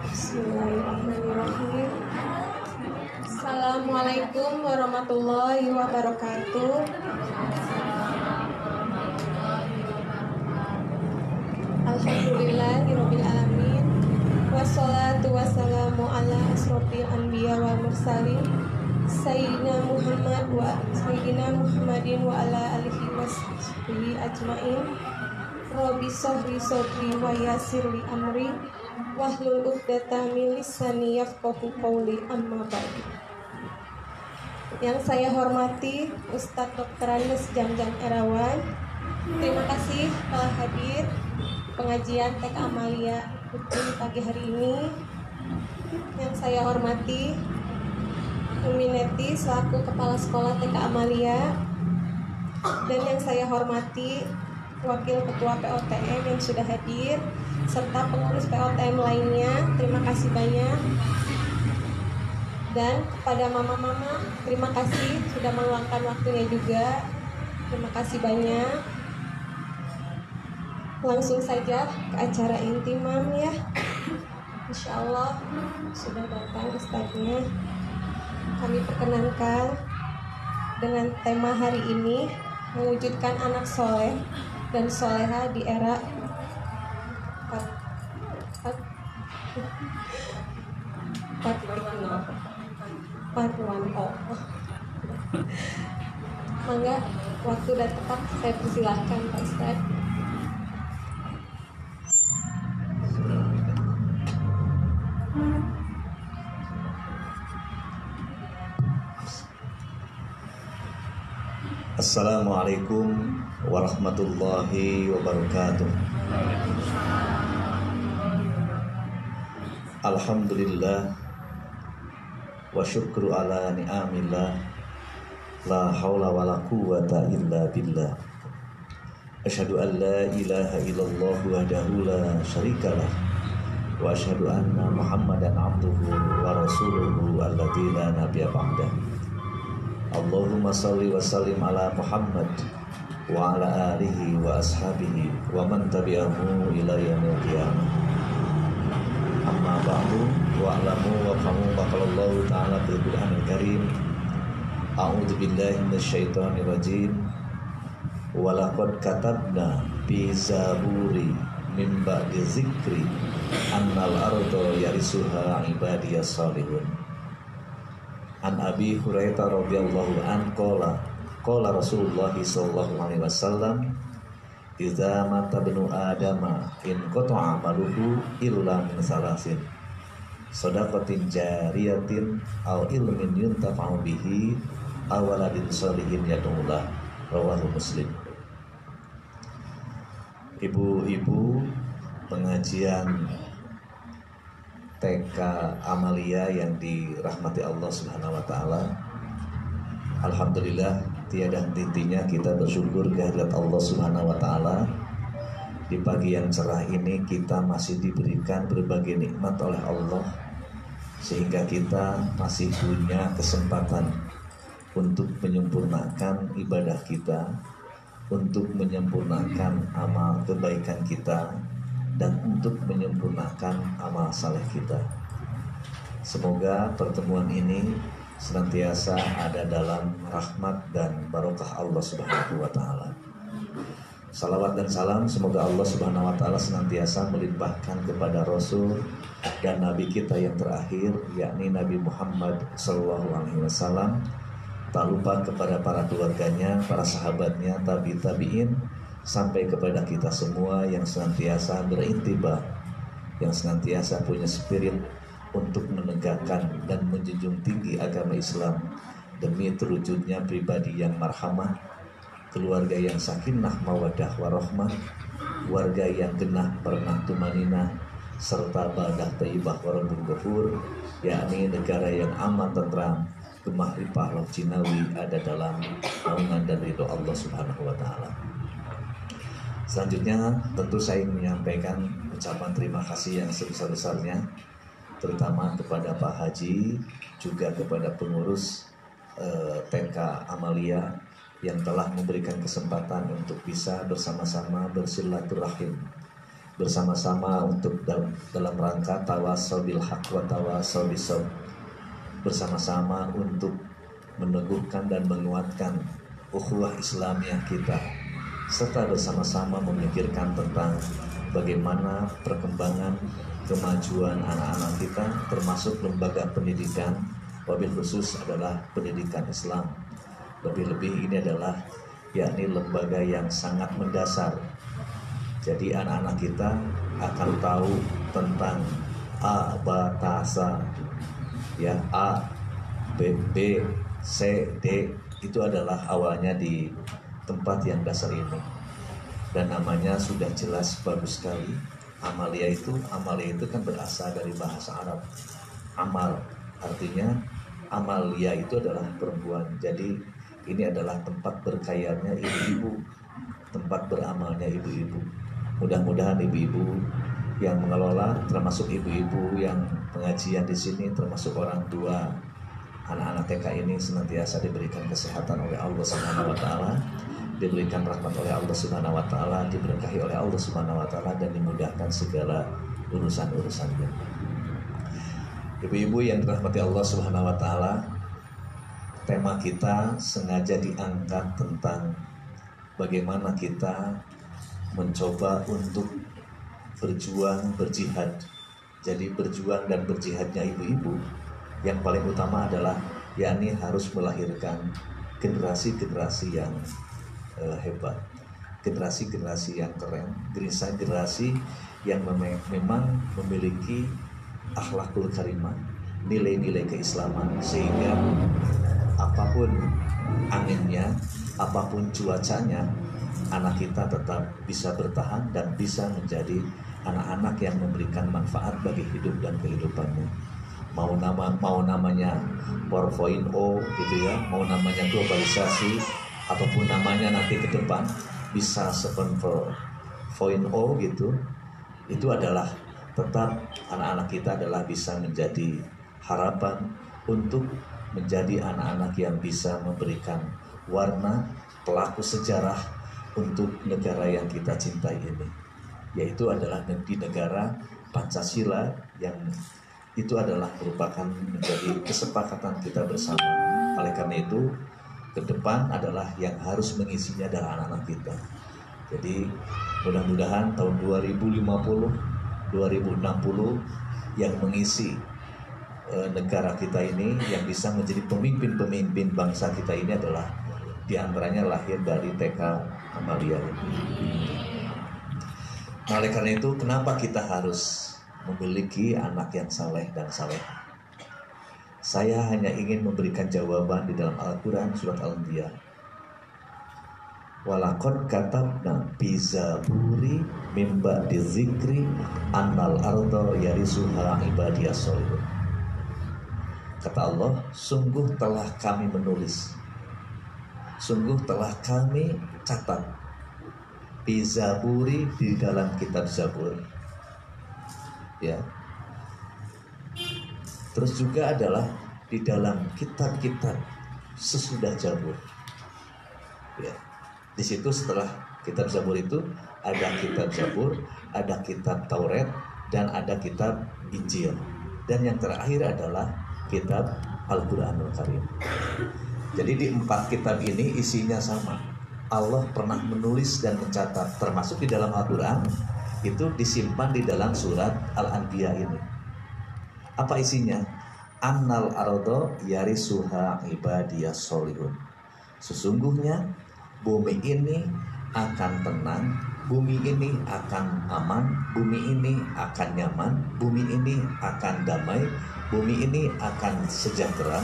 Bismillahirrahmanirrahim. Assalamualaikum warahmatullahi wabarakatuh. Alhamdulillahirabbil alamin. Wassalatu wassalamu ala asrofil anbiya wal mursalin Sayyidina Muhammadin wa ala alihi washabihi ajmain. Rabbi sahri sodri wa yassirli amri wahlul 'uqdatam min lisani yafqahu qawli, amma ba'du. Yang saya hormati Ustadz Dr. Andes Jamjam Erawan, terima kasih telah hadir pengajian TK Amalia Putri pagi hari ini. Yang saya hormati Umi Neti selaku Kepala Sekolah TK Amalia, dan yang saya hormati Wakil Ketua POTM yang sudah hadir, serta pengurus POTM lainnya, terima kasih banyak. Dan kepada mama-mama, terima kasih sudah meluangkan waktunya juga, terima kasih banyak. Langsung saja ke acara inti, Mam, ya. Insya Allah sudah datang ustadznya. Kami perkenankan dengan tema hari ini, mewujudkan anak soleh dan soleha di era 4.0. Mangga, waktu dan tepat saya persilahkan Pak Ustadz. Assalamualaikum warahmatullahi wabarakatuh. Alhamdulillah wa syukru ala ni'amillah, la hawla wa la quwwata illa billah. Asyhadu an la ilaha illallah wahdahu la syarikalah, wa asyhadu anna Muhammadan abduhu wa rasuluhu alladzi la nabiyya ba'dah. Allahumma salli wa sallim ala Muhammad wa ala alihi wa ashabihi wa man tabi'ahu ila yaumil qiyamah. Amma ba'du, wa'lamu wa qamu baqalallahu ta'ala fil Qur'anil Karim. A'udzu billahi minasyaitonir rajim. Wa laqad katabna fi zaburi min ba'di dzikri annal arda yarisuha ibadiyas salihun. An Abi Hurairah radhiyallahu an qala Rasulullah sallallahu alaihi wasallam, idza mata ibnu adama in qata'a amaluhu illa min salasin, shadaqatin jariyatin aw ilmin yuntafa'u bihi aw waladin shalihin yad'ulah, rawahu Muslim. Ibu-ibu pengajian TK Amalia yang dirahmati Allah Subhanahu wa taala, alhamdulillah tiada henti-hentinya kita bersyukur kehadirat Allah Subhanahu wa taala. Di pagi yang cerah ini kita masih diberikan berbagai nikmat oleh Allah, sehingga kita masih punya kesempatan untuk menyempurnakan ibadah kita, untuk menyempurnakan amal kebaikan kita, dan untuk menyempurnakan amal saleh kita. Semoga pertemuan ini senantiasa ada dalam rahmat dan barokah Allah Subhanahu wa taala. Salawat dan salam semoga Allah Subhanahu wa taala senantiasa melimpahkan kepada Rasul dan Nabi kita yang terakhir, yakni Nabi Muhammad sallallahu alaihi wasallam. Tak lupa kepada para keluarganya, para sahabatnya, tabi'in, sampai kepada kita semua yang senantiasa berintibah, yang senantiasa punya spirit untuk menegakkan dan menjunjung tinggi agama Islam demi terwujudnya pribadi yang marhamah, keluarga yang sakinah mawaddah warahmah, warga yang genah pernah tumaninah, serta badah thayyibah warabul ghafur, yakni negara yang aman tentram, gemah ripah roh jinawi ada dalam naungan dan ridho Allah Subhanahu wa taala. Selanjutnya tentu saya ingin menyampaikan ucapan terima kasih yang sebesar-besarnya, terutama kepada Pak Haji, juga kepada pengurus TK Amalia yang telah memberikan kesempatan untuk bisa bersama-sama bersilaturahim bersama-sama untuk dalam rangka tawasau bil haq wa tawasau bis sabr, bersama-sama untuk meneguhkan dan menguatkan ukhuwah Islamiyah kita, serta bersama-sama memikirkan tentang bagaimana perkembangan kemajuan anak-anak kita, termasuk lembaga pendidikan, wabil khusus adalah pendidikan Islam. Lebih-lebih ini adalah yakni lembaga yang sangat mendasar. Jadi anak-anak kita akan tahu tentang A, Ba, Ta, Sa, ya, A, B, B, C, D, itu adalah awalnya di tempat yang dasar ini. Dan namanya sudah jelas, bagus sekali. Amalia itu kan berasal dari bahasa Arab. Amal, artinya Amalia itu adalah perempuan. Jadi ini adalah tempat berkayanya ibu-ibu, tempat beramalnya ibu-ibu. Mudah-mudahan ibu-ibu yang mengelola, termasuk ibu-ibu yang pengajian di sini, termasuk orang tua anak-anak TK ini, senantiasa diberikan kesehatan oleh Allah Subhanahu wa taala, diberikan rahmat oleh Allah Subhanahu wa taala, diberkahi oleh Allah Subhanahu wa taala, dan dimudahkan segala urusan-urusannya. Ibu-ibu yang dirahmati Allah Subhanahu wa taala, tema kita sengaja diangkat tentang bagaimana kita mencoba untuk berjuang, berjihad. Jadi berjuang dan berjihadnya ibu-ibu yang paling utama adalah yakni harus melahirkan generasi-generasi yang hebat, generasi-generasi yang keren, generasi yang memang memiliki akhlakul karimah, nilai-nilai keislaman, sehingga apapun anginnya, apapun cuacanya, anak kita tetap bisa bertahan dan bisa menjadi anak-anak yang memberikan manfaat bagi hidup dan kehidupannya. Mau namanya 4.0 gitu ya, mau namanya globalisasi, apapun namanya nanti ke depan bisa 7.0 gitu, itu adalah tetap anak-anak kita adalah bisa menjadi harapan untuk menjadi anak-anak yang bisa memberikan warna, pelaku sejarah untuk negara yang kita cintai ini, yaitu adalah di negara Pancasila, yang itu adalah merupakan menjadi kesepakatan kita bersama. Oleh karena itu, ke depan adalah yang harus mengisinya adalah anak-anak kita. Jadi mudah-mudahan tahun 2050, 2060 yang mengisi negara kita ini, yang bisa menjadi pemimpin-pemimpin bangsa kita ini adalah diantaranya lahir dari TK Amalia ini. Nah, oleh karena itu, kenapa kita harus memiliki anak yang saleh dan salehah? Saya hanya ingin memberikan jawaban di dalam Al-Quran surat Al-Anbiya. Walaqad katabna fi zaburi mim ba'di dzikri annal arda yarisuha ibadiyas sholihun. Kata Allah, sungguh telah kami menulis, sungguh telah kami catat fi zaburi, di dalam kitab Zabur, ya. Terus juga adalah di dalam kitab-kitab sesudah Zabur, ya. Di situ setelah kitab Zabur itu ada kitab Zabur, ada kitab Taurat, dan ada kitab Injil, dan yang terakhir adalah kitab Al-Quranul Karim. Jadi di 4 kitab ini isinya sama. Allah pernah menulis dan mencatat, termasuk di dalam Al-Quran, itu disimpan di dalam surat Al-Anbiya ini. Apa isinya? Annal ardo yarisuha ibadiyas sholihun. Sesungguhnya bumi ini akan tenang, bumi ini akan aman, bumi ini akan nyaman, bumi ini akan damai, bumi ini akan sejahtera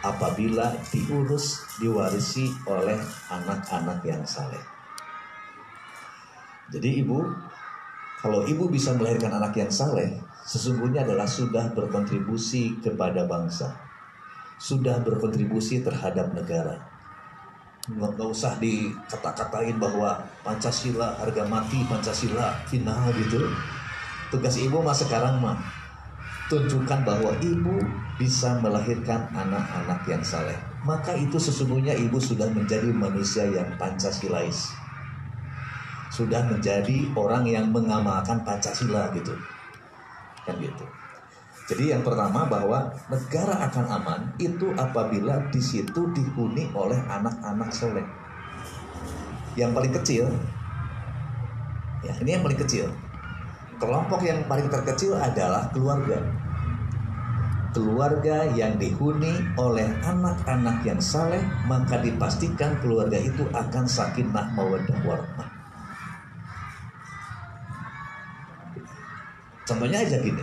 apabila diurus, diwarisi oleh anak-anak yang saleh. Jadi ibu, kalau ibu bisa melahirkan anak yang saleh, sesungguhnya adalah sudah berkontribusi kepada bangsa, sudah berkontribusi terhadap negara. Nggak usah dikata-katain bahwa Pancasila harga mati, Pancasila final gitu. Tugas ibu mah sekarang mah tunjukkan bahwa ibu bisa melahirkan anak-anak yang saleh. Maka itu sesungguhnya ibu sudah menjadi manusia yang Pancasilais, sudah menjadi orang yang mengamalkan Pancasila gitu. Kan gitu. Jadi yang pertama bahwa negara akan aman itu apabila di situ dihuni oleh anak-anak soleh. Yang paling kecil, ya ini yang paling kecil. Kelompok yang paling terkecil adalah keluarga. Keluarga yang dihuni oleh anak-anak yang saleh, maka dipastikan keluarga itu akan sakinah mawaddah warahmah. Contohnya aja gini,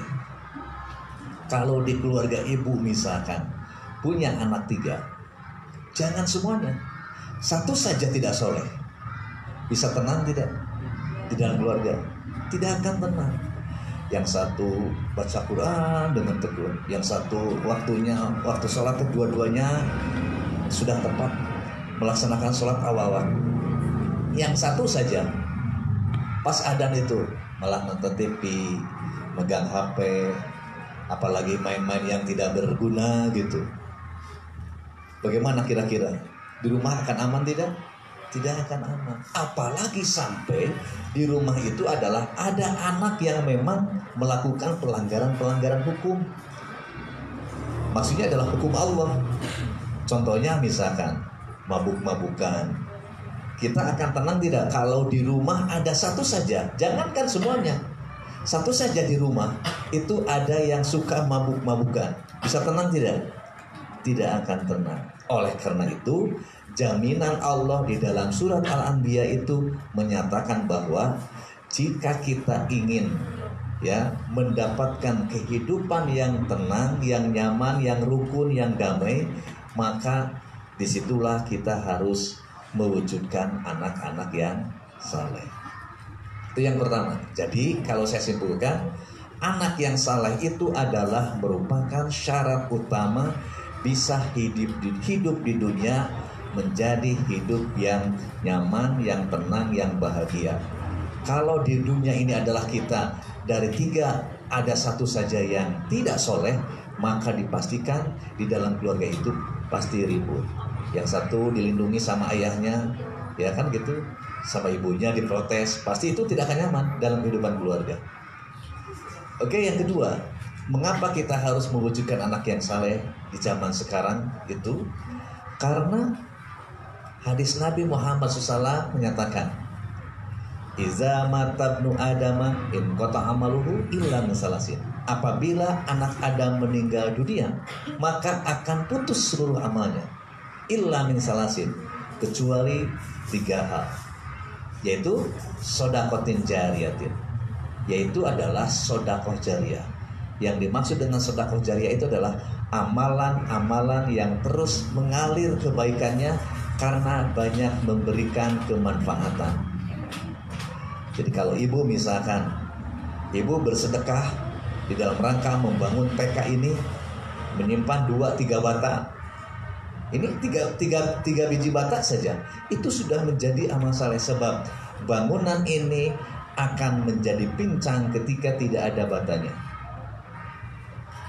kalau di keluarga ibu misalkan punya anak 3, jangan semuanya, satu saja tidak soleh, bisa tenang tidak di dalam keluarga? Tidak akan tenang. Yang satu baca Quran dengan tekun, yang satu waktu sholat dua-duanya sudah tepat melaksanakan sholat awal. Yang satu saja pas adzan itu malah nonton TV, megang HP, apalagi main-main yang tidak berguna gitu. Bagaimana kira-kira? Di rumah akan aman tidak? Tidak akan aman. Apalagi sampai di rumah itu adalah ada anak yang memang melakukan pelanggaran-pelanggaran hukum. Maksudnya adalah hukum Allah. Contohnya misalkan mabuk-mabukan. Kita akan tenang tidak kalau di rumah ada satu saja, jangankan semuanya, satu saja di rumah itu ada yang suka mabuk-mabukan. Bisa tenang tidak? Tidak akan tenang. Oleh karena itu, jaminan Allah di dalam surat Al-Anbiya itu menyatakan bahwa jika kita ingin mendapatkan kehidupan yang tenang, yang nyaman, yang rukun, yang damai, maka disitulah kita harus mewujudkan anak-anak yang saleh. Itu yang pertama. Jadi kalau saya simpulkan, anak yang saleh itu adalah merupakan syarat utama bisa hidup di dunia menjadi hidup yang nyaman, yang tenang, yang bahagia. Kalau di dunia ini adalah kita dari 3 ada satu saja yang tidak soleh, maka dipastikan di dalam keluarga itu pasti ribut. Yang satu dilindungi sama ayahnya, ya kan gitu, sama ibunya diprotes, pasti itu tidak akan nyaman dalam kehidupan keluarga. Oke, yang kedua, mengapa kita harus mewujudkan anak yang saleh di zaman sekarang itu? Karena hadis Nabi Muhammad SAW menyatakan, Iza matabnu adama in kota amaluhu illa min salasin. Apabila anak Adam meninggal dunia, maka akan putus seluruh amalnya. Illa min salasin, kecuali 3 hal, yaitu sodakotin jariyatin, yaitu adalah sodakoh jariyah. Yang dimaksud dengan sodakoh jariyah itu adalah amalan-amalan yang terus mengalir kebaikannya karena banyak memberikan kemanfaatan. Jadi kalau ibu misalkan ibu bersedekah di dalam rangka membangun PK ini, menyimpan 2-3 bata, ini 3 biji bata saja, itu sudah menjadi amal saleh, sebab bangunan ini akan menjadi pincang ketika tidak ada batanya.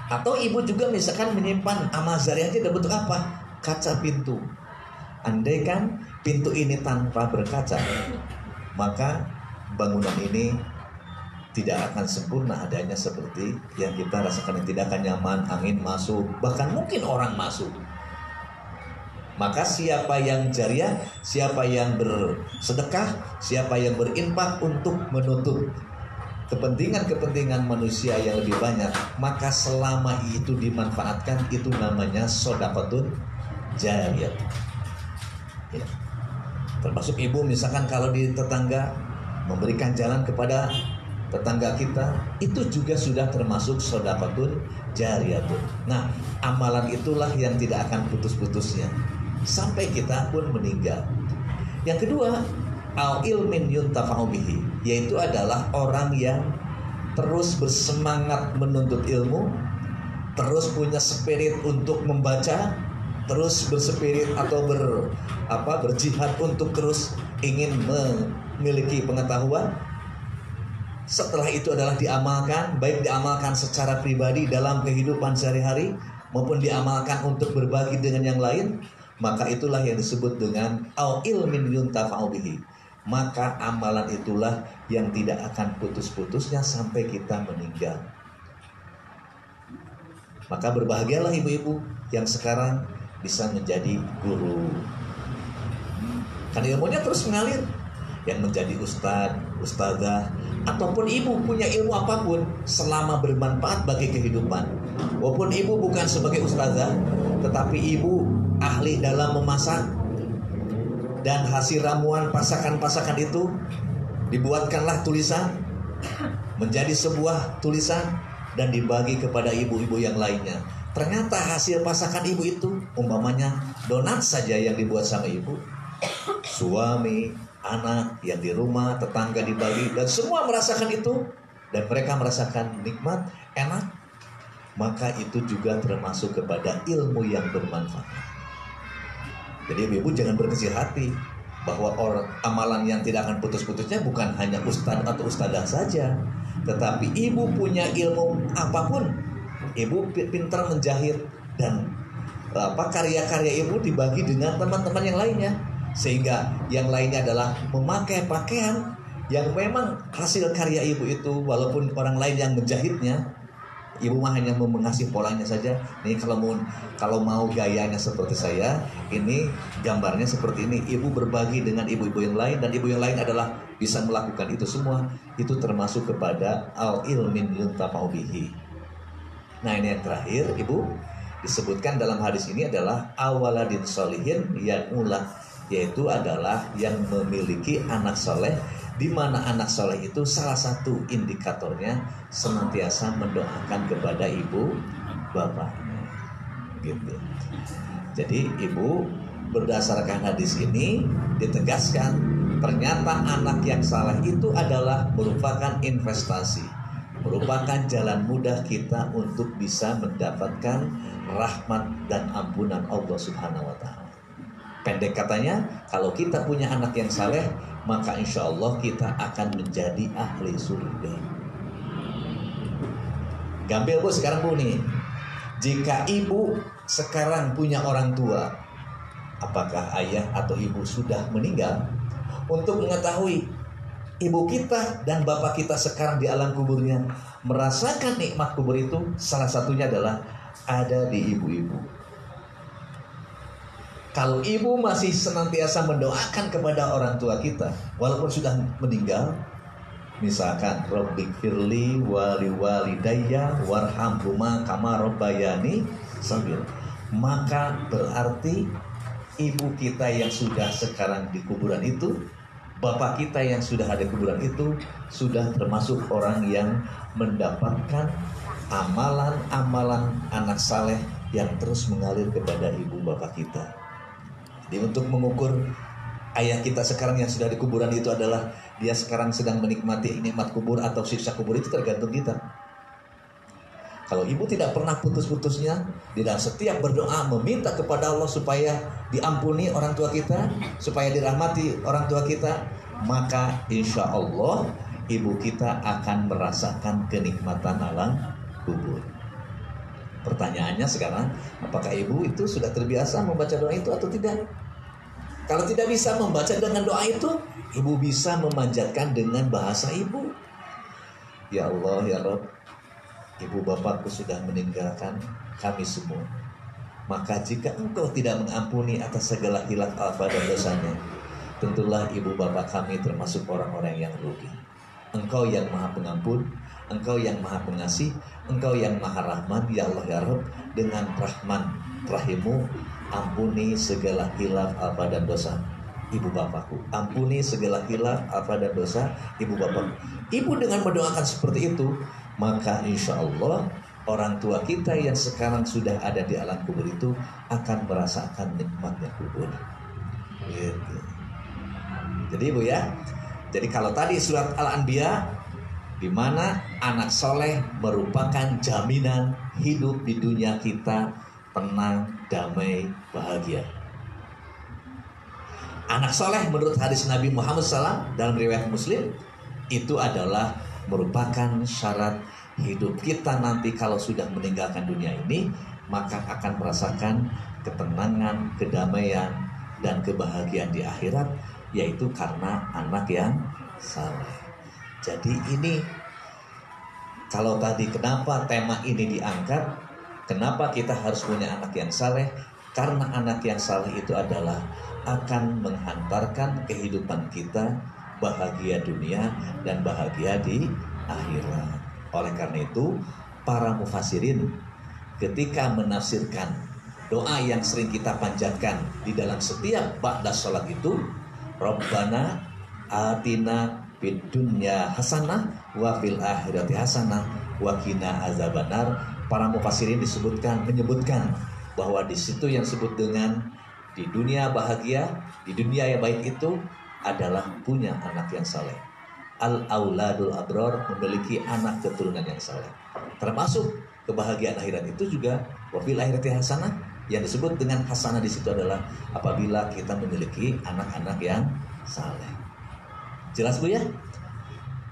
Atau ibu juga misalkan menyimpan amal jariahnya dalam bentuk apa? Kaca pintu. Andaikan pintu ini tanpa berkaca, maka bangunan ini tidak akan sempurna adanya seperti yang kita rasakan, yang tidak akan nyaman, angin masuk, bahkan mungkin orang masuk. Maka siapa yang jariah, siapa yang bersedekah, siapa yang berinfak untuk menutup kepentingan-kepentingan manusia yang lebih banyak, maka selama itu dimanfaatkan, itu namanya shadaqatun jariyah. Ya. Termasuk ibu misalkan kalau di tetangga memberikan jalan kepada tetangga kita, itu juga sudah termasuk shadaqatun jariyatun. Nah, amalan itulah yang tidak akan putus-putusnya sampai kita pun meninggal. Yang kedua, au ilmin yuntafa'u bihi, yaitu adalah orang yang terus bersemangat menuntut ilmu, terus punya spirit untuk membaca, terus berspirit atau berjihad untuk terus ingin memiliki pengetahuan. Setelah itu adalah diamalkan, baik diamalkan secara pribadi dalam kehidupan sehari-hari maupun diamalkan untuk berbagi dengan yang lain, maka itulah yang disebut dengan au ilmin yuntafa'u bihi, maka amalan itulah yang tidak akan putus-putusnya sampai kita meninggal. Maka berbahagialah ibu-ibu yang sekarang bisa menjadi guru, karena ilmunya terus mengalir. Yang menjadi ustadz, ustadzah, ataupun ibu punya ilmu apapun selama bermanfaat bagi kehidupan. Walaupun ibu bukan sebagai ustadzah, tetapi ibu ahli dalam memasak, dan hasil ramuan pasakan-pasakan itu dibuatkanlah tulisan, menjadi sebuah tulisan, dan dibagi kepada ibu-ibu yang lainnya. Ternyata hasil pasakan ibu itu, umpamanya donat saja yang dibuat sama ibu, suami, anak yang di rumah, tetangga dibagi, dan semua merasakan itu, dan mereka merasakan nikmat, enak, maka itu juga termasuk kepada ilmu yang bermanfaat. Jadi ibu jangan berkecil hati bahwa amalan yang tidak akan putus-putusnya bukan hanya ustadz atau ustadzah saja, tetapi ibu punya ilmu apapun, ibu pintar menjahit, dan karya-karya ibu dibagi dengan teman-teman yang lainnya, sehingga yang lainnya adalah memakai pakaian yang memang hasil karya ibu itu, walaupun orang lain yang menjahitnya, ibu mah hanya mengasih polanya saja. Nih kalau mau gayanya seperti saya, ini gambarnya seperti ini. Ibu berbagi dengan ibu-ibu yang lain, dan ibu yang lain adalah bisa melakukan itu semua. Itu termasuk kepada al-ilmin yuntafa'u bihi. Nah, ini yang terakhir, ibu disebutkan dalam hadis ini adalah awaladin solihin yang ulah, yaitu adalah yang memiliki anak soleh, di mana anak soleh itu salah satu indikatornya senantiasa mendoakan kepada ibu bapaknya, gitu. Jadi ibu, berdasarkan hadis ini ditegaskan ternyata anak yang saleh itu adalah merupakan investasi, merupakan jalan mudah kita untuk bisa mendapatkan rahmat dan ampunan Allah Subhanahu wa Ta'ala. Pendek katanya, kalau kita punya anak yang saleh, maka insya Allah kita akan menjadi ahli surga. Gambel bu sekarang bu nih, jika ibu sekarang punya orang tua, apakah ayah atau ibu sudah meninggal, untuk mengetahui ibu kita dan bapak kita sekarang di alam kuburnya merasakan nikmat kubur itu, salah satunya adalah ada di ibu-ibu. Kalau ibu masih senantiasa mendoakan kepada orang tua kita walaupun sudah meninggal, misalkan Rabbighfirli wali walidayya warhamhuma kama rabbayani shaghira, maka berarti ibu kita yang sudah sekarang di kuburan itu, bapak kita yang sudah ada di kuburan itu, sudah termasuk orang yang mendapatkan amalan-amalan anak saleh yang terus mengalir kepada ibu bapak kita. Jadi untuk mengukur ayah kita sekarang yang sudah di kuburan itu adalah dia sekarang sedang menikmati nikmat kubur atau siksa kubur, itu tergantung kita. Kalau ibu tidak pernah putus-putusnya di dalam setiap berdoa meminta kepada Allah supaya diampuni orang tua kita, supaya dirahmati orang tua kita, maka insya Allah ibu kita akan merasakan kenikmatan alam kubur. Pertanyaannya sekarang, apakah ibu itu sudah terbiasa membaca doa itu atau tidak? Kalau tidak bisa membaca dengan doa itu, ibu bisa memanjatkan dengan bahasa ibu. Ya Allah, ya Rabb, ibu bapakku sudah meninggalkan kami semua. Maka jika engkau tidak mengampuni atas segala hilaf alfa dan dosanya, tentulah ibu bapak kami termasuk orang-orang yang rugi. Engkau yang maha pengampun, engkau yang maha pengasih, engkau yang maha rahman, ya Allah ya Rabb, dengan rahman rahimu, ampuni segala hilaf alfa dan dosa ibu bapakku. Ampuni segala hilaf alfa dan dosa ibu bapakku. Ibu dengan mendoakan seperti itu, maka insya Allah orang tua kita yang sekarang sudah ada di alam kubur itu akan merasakan nikmatnya kubur. Gitu. Jadi ibu ya, jadi kalau tadi surat Al-Anbiya, di mana anak soleh merupakan jaminan hidup di dunia kita tenang, damai, bahagia. Anak soleh menurut hadis Nabi Muhammad SAW dalam riwayat Muslim, itu adalah merupakan syarat hidup kita nanti kalau sudah meninggalkan dunia ini, maka akan merasakan ketenangan, kedamaian, dan kebahagiaan di akhirat yaitu karena anak yang saleh. Jadi ini, kalau tadi kenapa tema ini diangkat, kenapa kita harus punya anak yang saleh? Karena anak yang saleh itu adalah akan menghantarkan kehidupan kita bahagia dunia dan bahagia di akhirat. Oleh karena itu, para mufassirin ketika menafsirkan doa yang sering kita panjatkan di dalam setiap ba'da sholat itu, Rabbana atina fid dunya hasanah wa fil akhirati hasanah wa qina azabannar. Para mufassirin menyebutkan bahwa di situ yang disebut dengan di dunia bahagia, di dunia yang baik itu adalah punya anak yang saleh. Al-auladul abror, memiliki anak keturunan yang saleh. Termasuk kebahagiaan akhirat itu juga wafil akhirati hasanah. Yang disebut dengan hasanah di situ adalah apabila kita memiliki anak-anak yang saleh. Jelas Bu ya?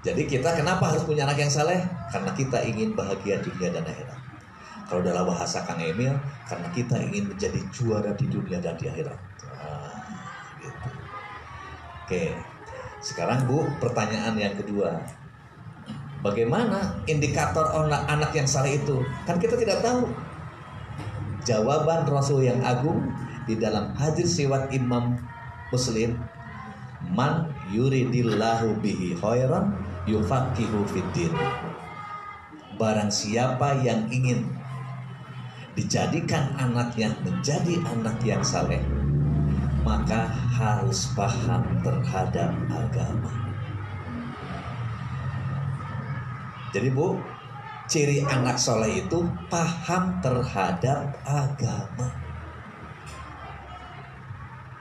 Jadi kita kenapa harus punya anak yang saleh? Karena kita ingin bahagia dunia dan akhirat. Kalau dalam bahasa Kang Emil, karena kita ingin menjadi juara di dunia dan di akhirat. Gitu. Oke. Sekarang Bu, pertanyaan yang kedua. Bagaimana indikator anak yang saleh itu? Kan kita tidak tahu. Jawaban Rasul yang agung di dalam hadis riwayat Imam Muslim, man yuridillahu bihi khairan yufaqihu fiddin. Barang siapa yang ingin dijadikan anaknya menjadi anak yang saleh, maka harus paham terhadap agama. Jadi Bu, ciri anak soleh itu paham terhadap agama.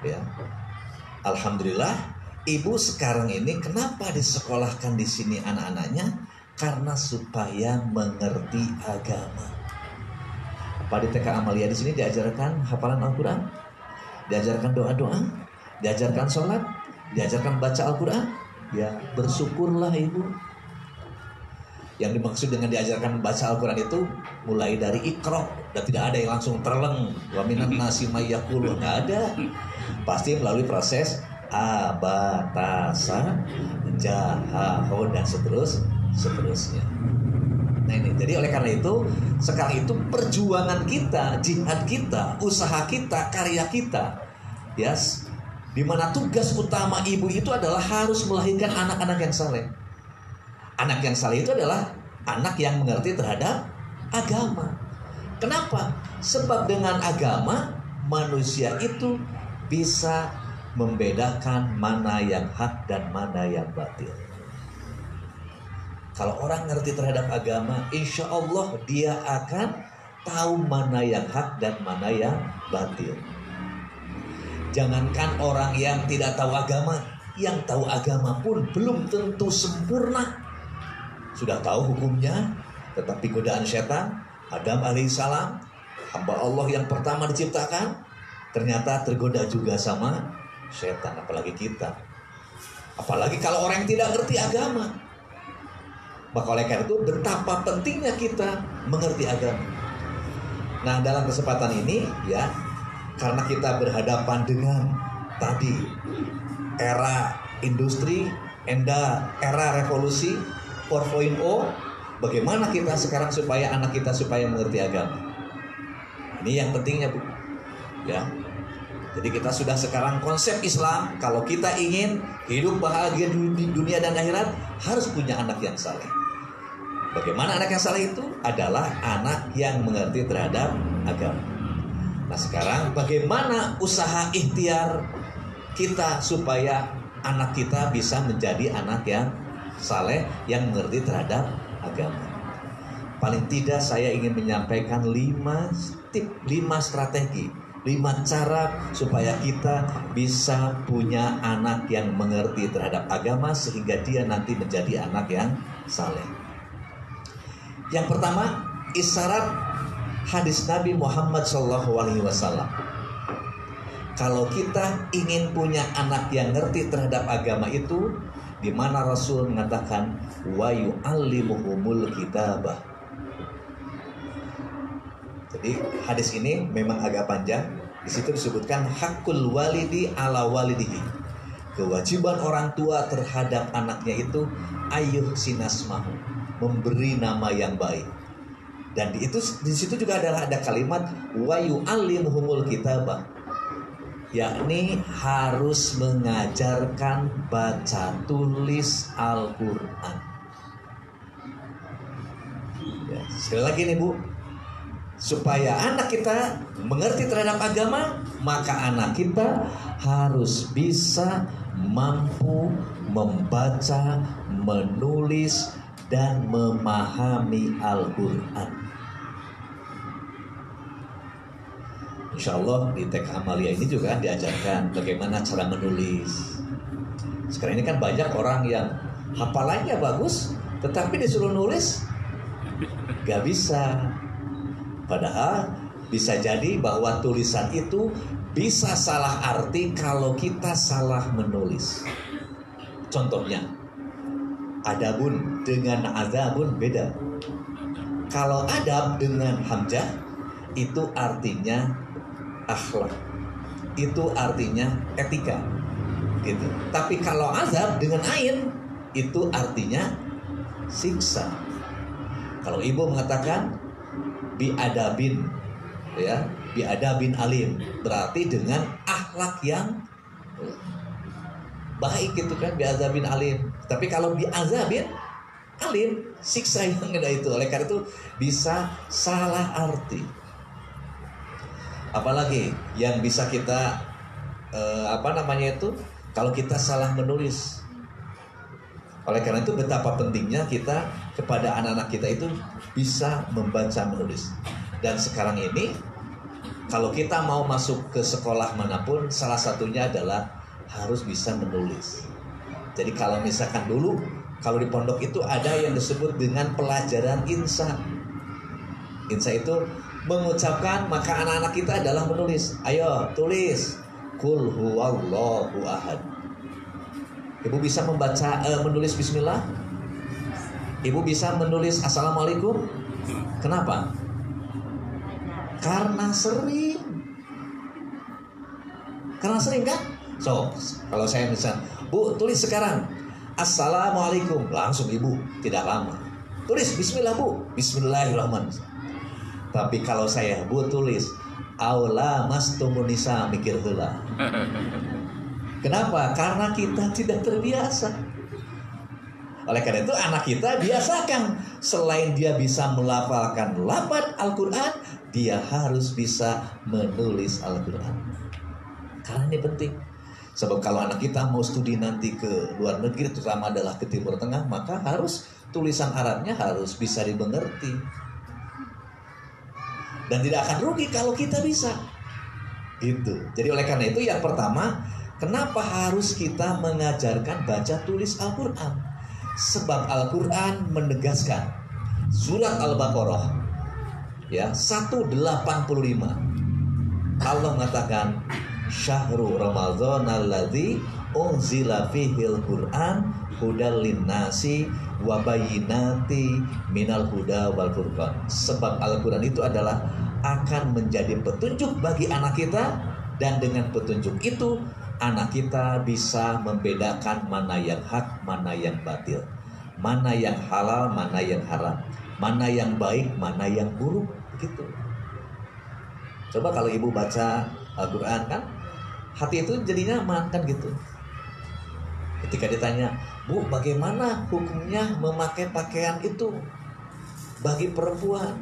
Ya, alhamdulillah, ibu sekarang ini kenapa disekolahkan di sini anak-anaknya? Karena supaya mengerti agama. Apa di TK Amalia di sini diajarkan hafalan Al-Quran, diajarkan doa-doa, diajarkan sholat, diajarkan baca Al-Quran. Ya, bersyukurlah ibu. Yang dimaksud dengan diajarkan baca Al-Quran itu mulai dari Iqra, dan tidak ada yang langsung terleng wa minan nasi may yaqulu, enggak ada. Pasti melalui proses abatasa jahaho dan seterusnya. Nah ini, jadi oleh karena itu sekarang itu perjuangan kita, jihad kita, usaha kita, karya kita, yes, di mana tugas utama ibu itu adalah harus melahirkan anak-anak yang saleh. Anak yang saleh itu adalah anak yang mengerti terhadap agama. Kenapa? Sebab dengan agama manusia itu bisa membedakan mana yang hak dan mana yang batil. Kalau orang ngerti terhadap agama, insya Allah dia akan tahu mana yang hak dan mana yang batil. Jangankan orang yang tidak tahu agama, yang tahu agama pun belum tentu sempurna. Sudah tahu hukumnya, tetapi godaan setan, Adam alaihissalam, hamba Allah yang pertama diciptakan, ternyata tergoda juga sama setan, apalagi kita. Apalagi kalau orang yang tidak ngerti agama. Maka oleh karena itu betapa pentingnya kita mengerti agama. Nah, dalam kesempatan ini ya, karena kita berhadapan dengan tadi era industri, era revolusi 4.0, bagaimana kita sekarang supaya anak kita supaya mengerti agama? Ini yang pentingnya Bu. Ya. Jadi kita sudah sekarang konsep Islam, kalau kita ingin hidup bahagia di dunia dan akhirat harus punya anak yang saleh. Bagaimana anak yang saleh itu? Adalah anak yang mengerti terhadap agama. Nah sekarang bagaimana usaha ikhtiar kita supaya anak kita bisa menjadi anak yang saleh, yang mengerti terhadap agama. Paling tidak saya ingin menyampaikan 5 tip, 5 strategi, 5 cara supaya kita bisa punya anak yang mengerti terhadap agama sehingga dia nanti menjadi anak yang saleh. Yang pertama, isyarat hadis Nabi Muhammad SAW. Kalau kita ingin punya anak yang ngerti terhadap agama itu, di mana Rasul mengatakan wa yu'allimuhumul kitabah. Jadi hadis ini memang agak panjang. Di situ disebutkan hakul walidi ala walidihi. Kewajiban orang tua terhadap anaknya itu ayuh sinasmahu, memberi nama yang baik. Dan di situ juga ada kalimat wa yu'allimuhumul kitabah, yakni harus mengajarkan baca tulis Al-Quran. Ya, sekali lagi nih Bu, supaya anak kita mengerti terhadap agama, maka anak kita harus bisa mampu membaca, menulis, dan memahami Al-Quran. Insya Allah di TK Amalia ini juga diajarkan bagaimana cara menulis. Sekarang ini kan banyak orang yang hafalannya bagus, tetapi disuruh nulis gak bisa. Padahal bisa jadi bahwa tulisan itu bisa salah arti kalau kita salah menulis. Contohnya, adabun dengan azabun beda. Kalau adab dengan hamzah itu artinya akhlak, itu artinya etika, gitu. Tapi kalau azab dengan ain itu artinya siksa. Kalau ibu mengatakan biadabin, ya, biadabin alim, berarti dengan akhlak yang baik, gitu kan, biazabin alim. Tapi kalau biazabin alim, siksa yang ada itu. Oleh karena itu bisa salah arti. Apalagi yang bisa kita kalau kita salah menulis. Oleh karena itu betapa pentingnya kita kepada anak-anak kita itu bisa membaca menulis. Dan sekarang ini kalau kita mau masuk ke sekolah manapun, salah satunya adalah harus bisa menulis. Jadi kalau misalkan dulu, kalau di pondok itu ada yang disebut dengan pelajaran insa. Insa itu mengucapkan, maka anak-anak kita adalah menulis. Ayo tulis Qul huwallahu ahad. Ibu bisa membaca menulis bismillah? Ibu bisa menulis assalamualaikum? Kenapa? Karena sering. Karena sering kan? So, kalau saya misal, Bu, tulis sekarang assalamualaikum, langsung ibu, tidak lama. Tulis bismillah Bu, bismillahirrahmanirrahim. Tapi kalau saya, Bu, tulis aula mastumunisa, mikir heula. Kenapa? Karena kita tidak terbiasa. Oleh karena itu anak kita biasakan, selain dia bisa melafalkan lafaz Al-Quran, dia harus bisa menulis Al-Quran. Karena ini penting. Sebab kalau anak kita mau studi nanti ke luar negeri, terutama adalah ke Timur Tengah, maka harus tulisan Arabnya harus bisa dimengerti. Dan tidak akan rugi kalau kita bisa. Gitu. Jadi oleh karena itu yang pertama, kenapa harus kita mengajarkan baca tulis Al-Quran? Sebab Al-Quran menegaskan surat Al-Baqarah ya 185. Allah mengatakan Syahrul Ramadhan alladzi unzila fihil Qur'an hudal linnasi wa bayyinati minal huda wal furqan. Sebab Al-Quran itu adalah akan menjadi petunjuk bagi anak kita, dan dengan petunjuk itu anak kita bisa membedakan mana yang hak, mana yang batil, mana yang halal, mana yang haram, mana yang baik, mana yang buruk, begitu. Coba kalau ibu baca Al-Quran kan, hati itu jadi nyaman kan gitu. Ketika ditanya, Bu, bagaimana hukumnya memakai pakaian itu bagi perempuan?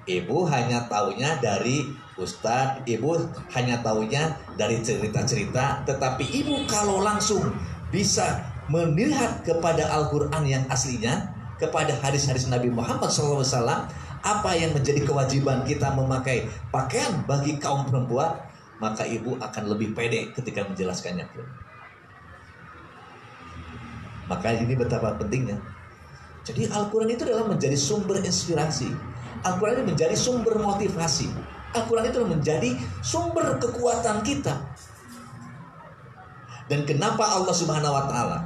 Ibu hanya taunya dari Ustadz, ibu hanya taunya dari cerita-cerita. Tetapi ibu kalau langsung bisa melihat kepada Al-Quran yang aslinya, kepada hadis-hadis Nabi Muhammad SAW, apa yang menjadi kewajiban kita memakai pakaian bagi kaum perempuan, maka ibu akan lebih pede ketika menjelaskannya pun. Maka ini betapa pentingnya. Jadi Al-Quran itu adalah menjadi sumber inspirasi. Al-Quran itu menjadi sumber motivasi. Al-Quran itu menjadi sumber kekuatan kita. Dan kenapa Allah Subhanahu wa Ta'ala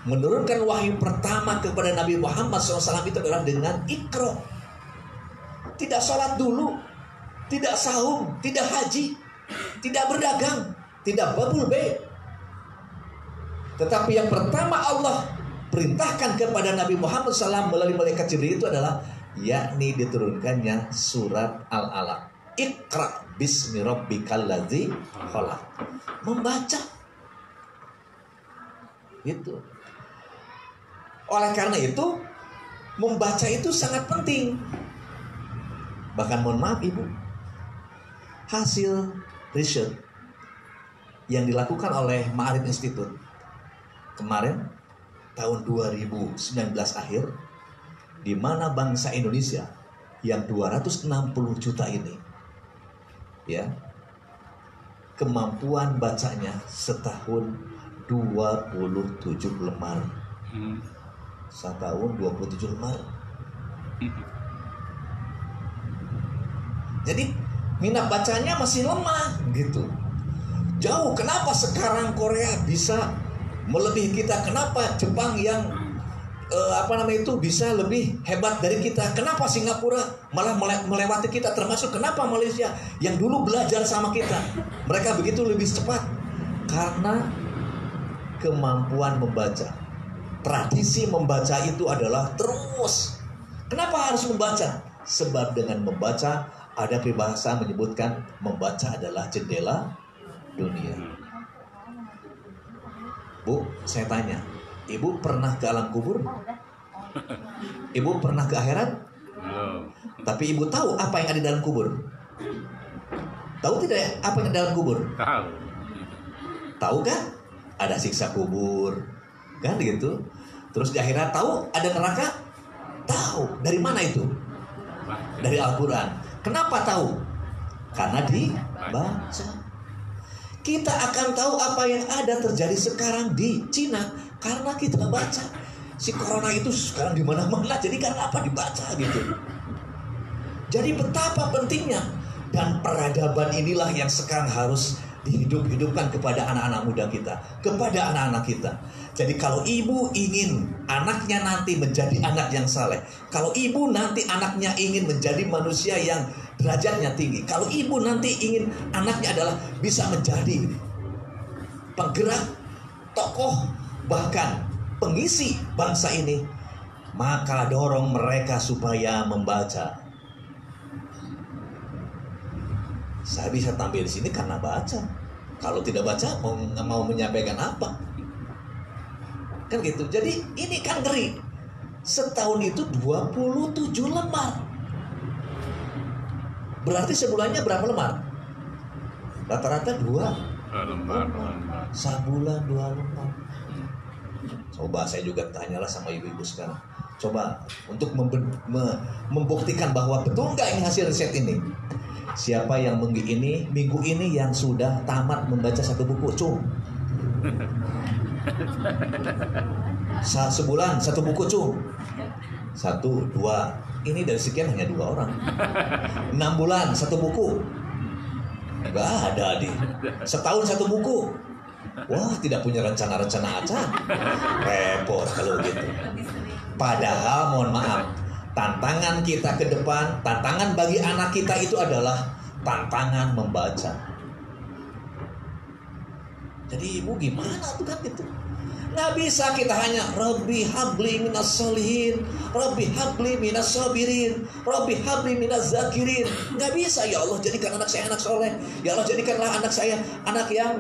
menurunkan wahyu pertama kepada Nabi Muhammad SAW itu adalah dengan Iqra. Tidak sholat dulu, tidak sahur, tidak haji, tidak berdagang, tidak babul be, Tetapi yang pertama Allah perintahkan kepada Nabi Muhammad SAW melalui malaikat Jibril itu adalah yakni diturunkannya surat Al-Alaq. Iqra bismi rabbikal ladzi khalaq. Membaca. Gitu. Oleh karena itu, membaca itu sangat penting. Bahkan mohon maaf Ibu, hasil riset yang dilakukan oleh Ma'arif Institute kemarin tahun 2019 akhir, di mana bangsa Indonesia yang 260 juta ini, ya, kemampuan bacanya setahun 27 lembar. Setahun 27 lembar. Jadi minat bacanya masih lemah gitu. Jauh. Kenapa sekarang Korea bisa melebihi kita? Kenapa Jepang yang bisa lebih hebat dari kita? Kenapa Singapura malah melewati kita? Termasuk kenapa Malaysia yang dulu belajar sama kita, mereka begitu lebih cepat? Karena kemampuan membaca. Tradisi membaca itu adalah terus. Kenapa harus membaca? Sebab dengan membaca, ada peribahasa menyebutkan membaca adalah jendela dunia. Bu, saya tanya, Ibu pernah ke alam kubur? Ibu pernah ke akhirat? Tapi Ibu tahu apa yang ada di dalam kubur? Tahu tidak apa yang ada di dalam kubur? Tahu. Tahu kan? Ada siksa kubur, kan gitu. Terus di akhirat tahu ada neraka? Tahu. Dari mana itu? Dari Al-Quran. Kenapa tahu? Karena dibaca. Kita akan tahu apa yang ada terjadi sekarang di Cina karena kita baca. Si corona itu sekarang di mana-mana. Jadi karena apa? Dibaca gitu. Jadi betapa pentingnya. Dan peradaban inilah yang sekarang harus dihidup-hidupkan kepada anak-anak muda kita, kepada anak-anak kita. Jadi kalau ibu ingin anaknya nanti menjadi anak yang saleh, kalau ibu nanti anaknya ingin menjadi manusia yang derajatnya tinggi, kalau ibu nanti ingin anaknya adalah bisa menjadi penggerak, tokoh, bahkan pengisi bangsa ini, maka dorong mereka supaya membaca. Saya bisa tampil di sini karena baca. Kalau tidak baca, mau menyampaikan apa? Kan gitu. Jadi ini kan ngeri. Setahun itu 27 lembar. Berarti sebulannya berapa lembar? Rata-rata 2 lembar. Sebulan 2 lembar. Coba saya juga tanyalah sama ibu-ibu sekarang. Coba untuk membuktikan bahwa betul nggak ini hasil riset ini. Siapa yang minggu ini yang sudah tamat membaca 1 buku, cung? Sebulan 1 buku, cung? 1, 2. Ini dari sekian hanya 2 orang. 6 bulan 1 buku? Nggak ada di. Setahun 1 buku? Wah, tidak punya rencana-rencana aja. Repot kalau gitu. Padahal mohon maaf, tantangan kita ke depan, tantangan bagi anak kita itu adalah tantangan membaca. Jadi ibu gimana tuh kan gitu? Nggak bisa kita hanya Rabbi habli minas solihin, Rabbi habli minas sabirin, Rabbi habli minas zakirin. Nggak bisa. Ya Allah, jadikan anak saya anak soleh. Ya Allah, jadikanlah anak saya anak yang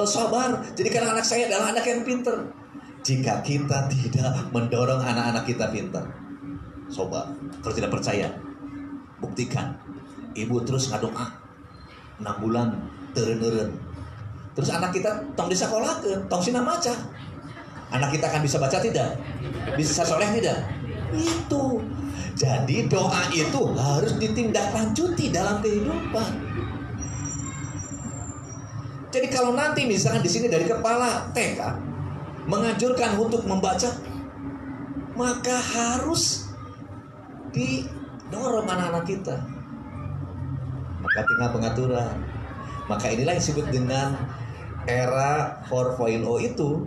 sabar. Jadikan anak saya adalah anak yang pintar. Jika kita tidak mendorong anak-anak kita pintar, coba, kalau tidak percaya, buktikan. Ibu terus ngadoa 6 bulan teureun-eureun. Terus anak kita tong disakolahkeun, tong sina maca. Anak kita akan bisa baca tidak? Bisa soleh tidak? Itu. Jadi doa itu harus ditindaklanjuti dalam kehidupan. Jadi kalau nanti misalkan di sini dari kepala TK menganjurkan untuk membaca, maka harus didorong anak-anak kita. Maka tinggal pengaturan. Maka inilah yang disebut dengan era 4.0 itu,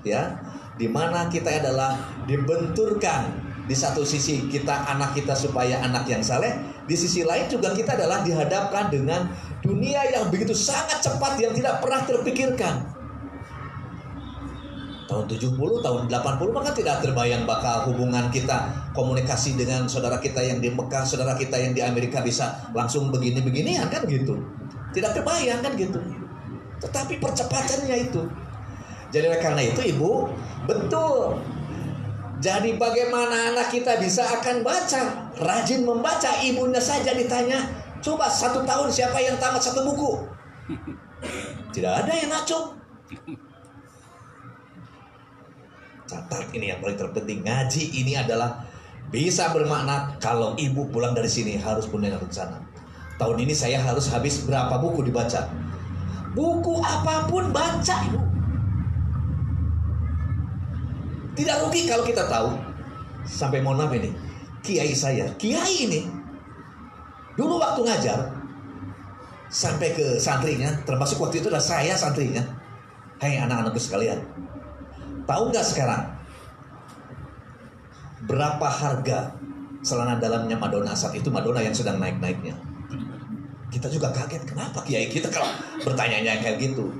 ya, di mana kita adalah dibenturkan. Di satu sisi kita anak kita supaya anak yang saleh, di sisi lain juga kita adalah dihadapkan dengan dunia yang begitu sangat cepat yang tidak pernah terpikirkan. tahun 70, tahun 80, maka tidak terbayang bakal hubungan kita, komunikasi dengan saudara kita yang di Mekah, saudara kita yang di Amerika bisa langsung begini-beginian kan gitu. Tidak terbayang kan gitu. Tetapi percepatannya itu. Jadi karena itu Ibu, betul. Jadi bagaimana anak kita bisa akan baca, rajin membaca, ibunya saja ditanya, coba 1 tahun siapa yang tamat 1 buku? Tidak ada yang ngacung. Catat ini yang paling terpenting, ngaji ini adalah bisa bermakna kalau ibu pulang dari sini harus punya rencana. Tahun ini saya harus habis berapa buku dibaca. Buku apapun baca ibu. Tidak rugi kalau kita tahu. Sampai mohon maaf ini, kiai saya, kiai ini dulu waktu ngajar sampai ke santrinya, termasuk waktu itu adalah saya santrinya. Hai anak-anakku sekalian, tahu nggak sekarang berapa harga celana dalamnya Madonna saat itu, Madonna yang sedang naik-naiknya? Kita juga kaget, kenapa kiai kita kalau bertanya kayak gitu?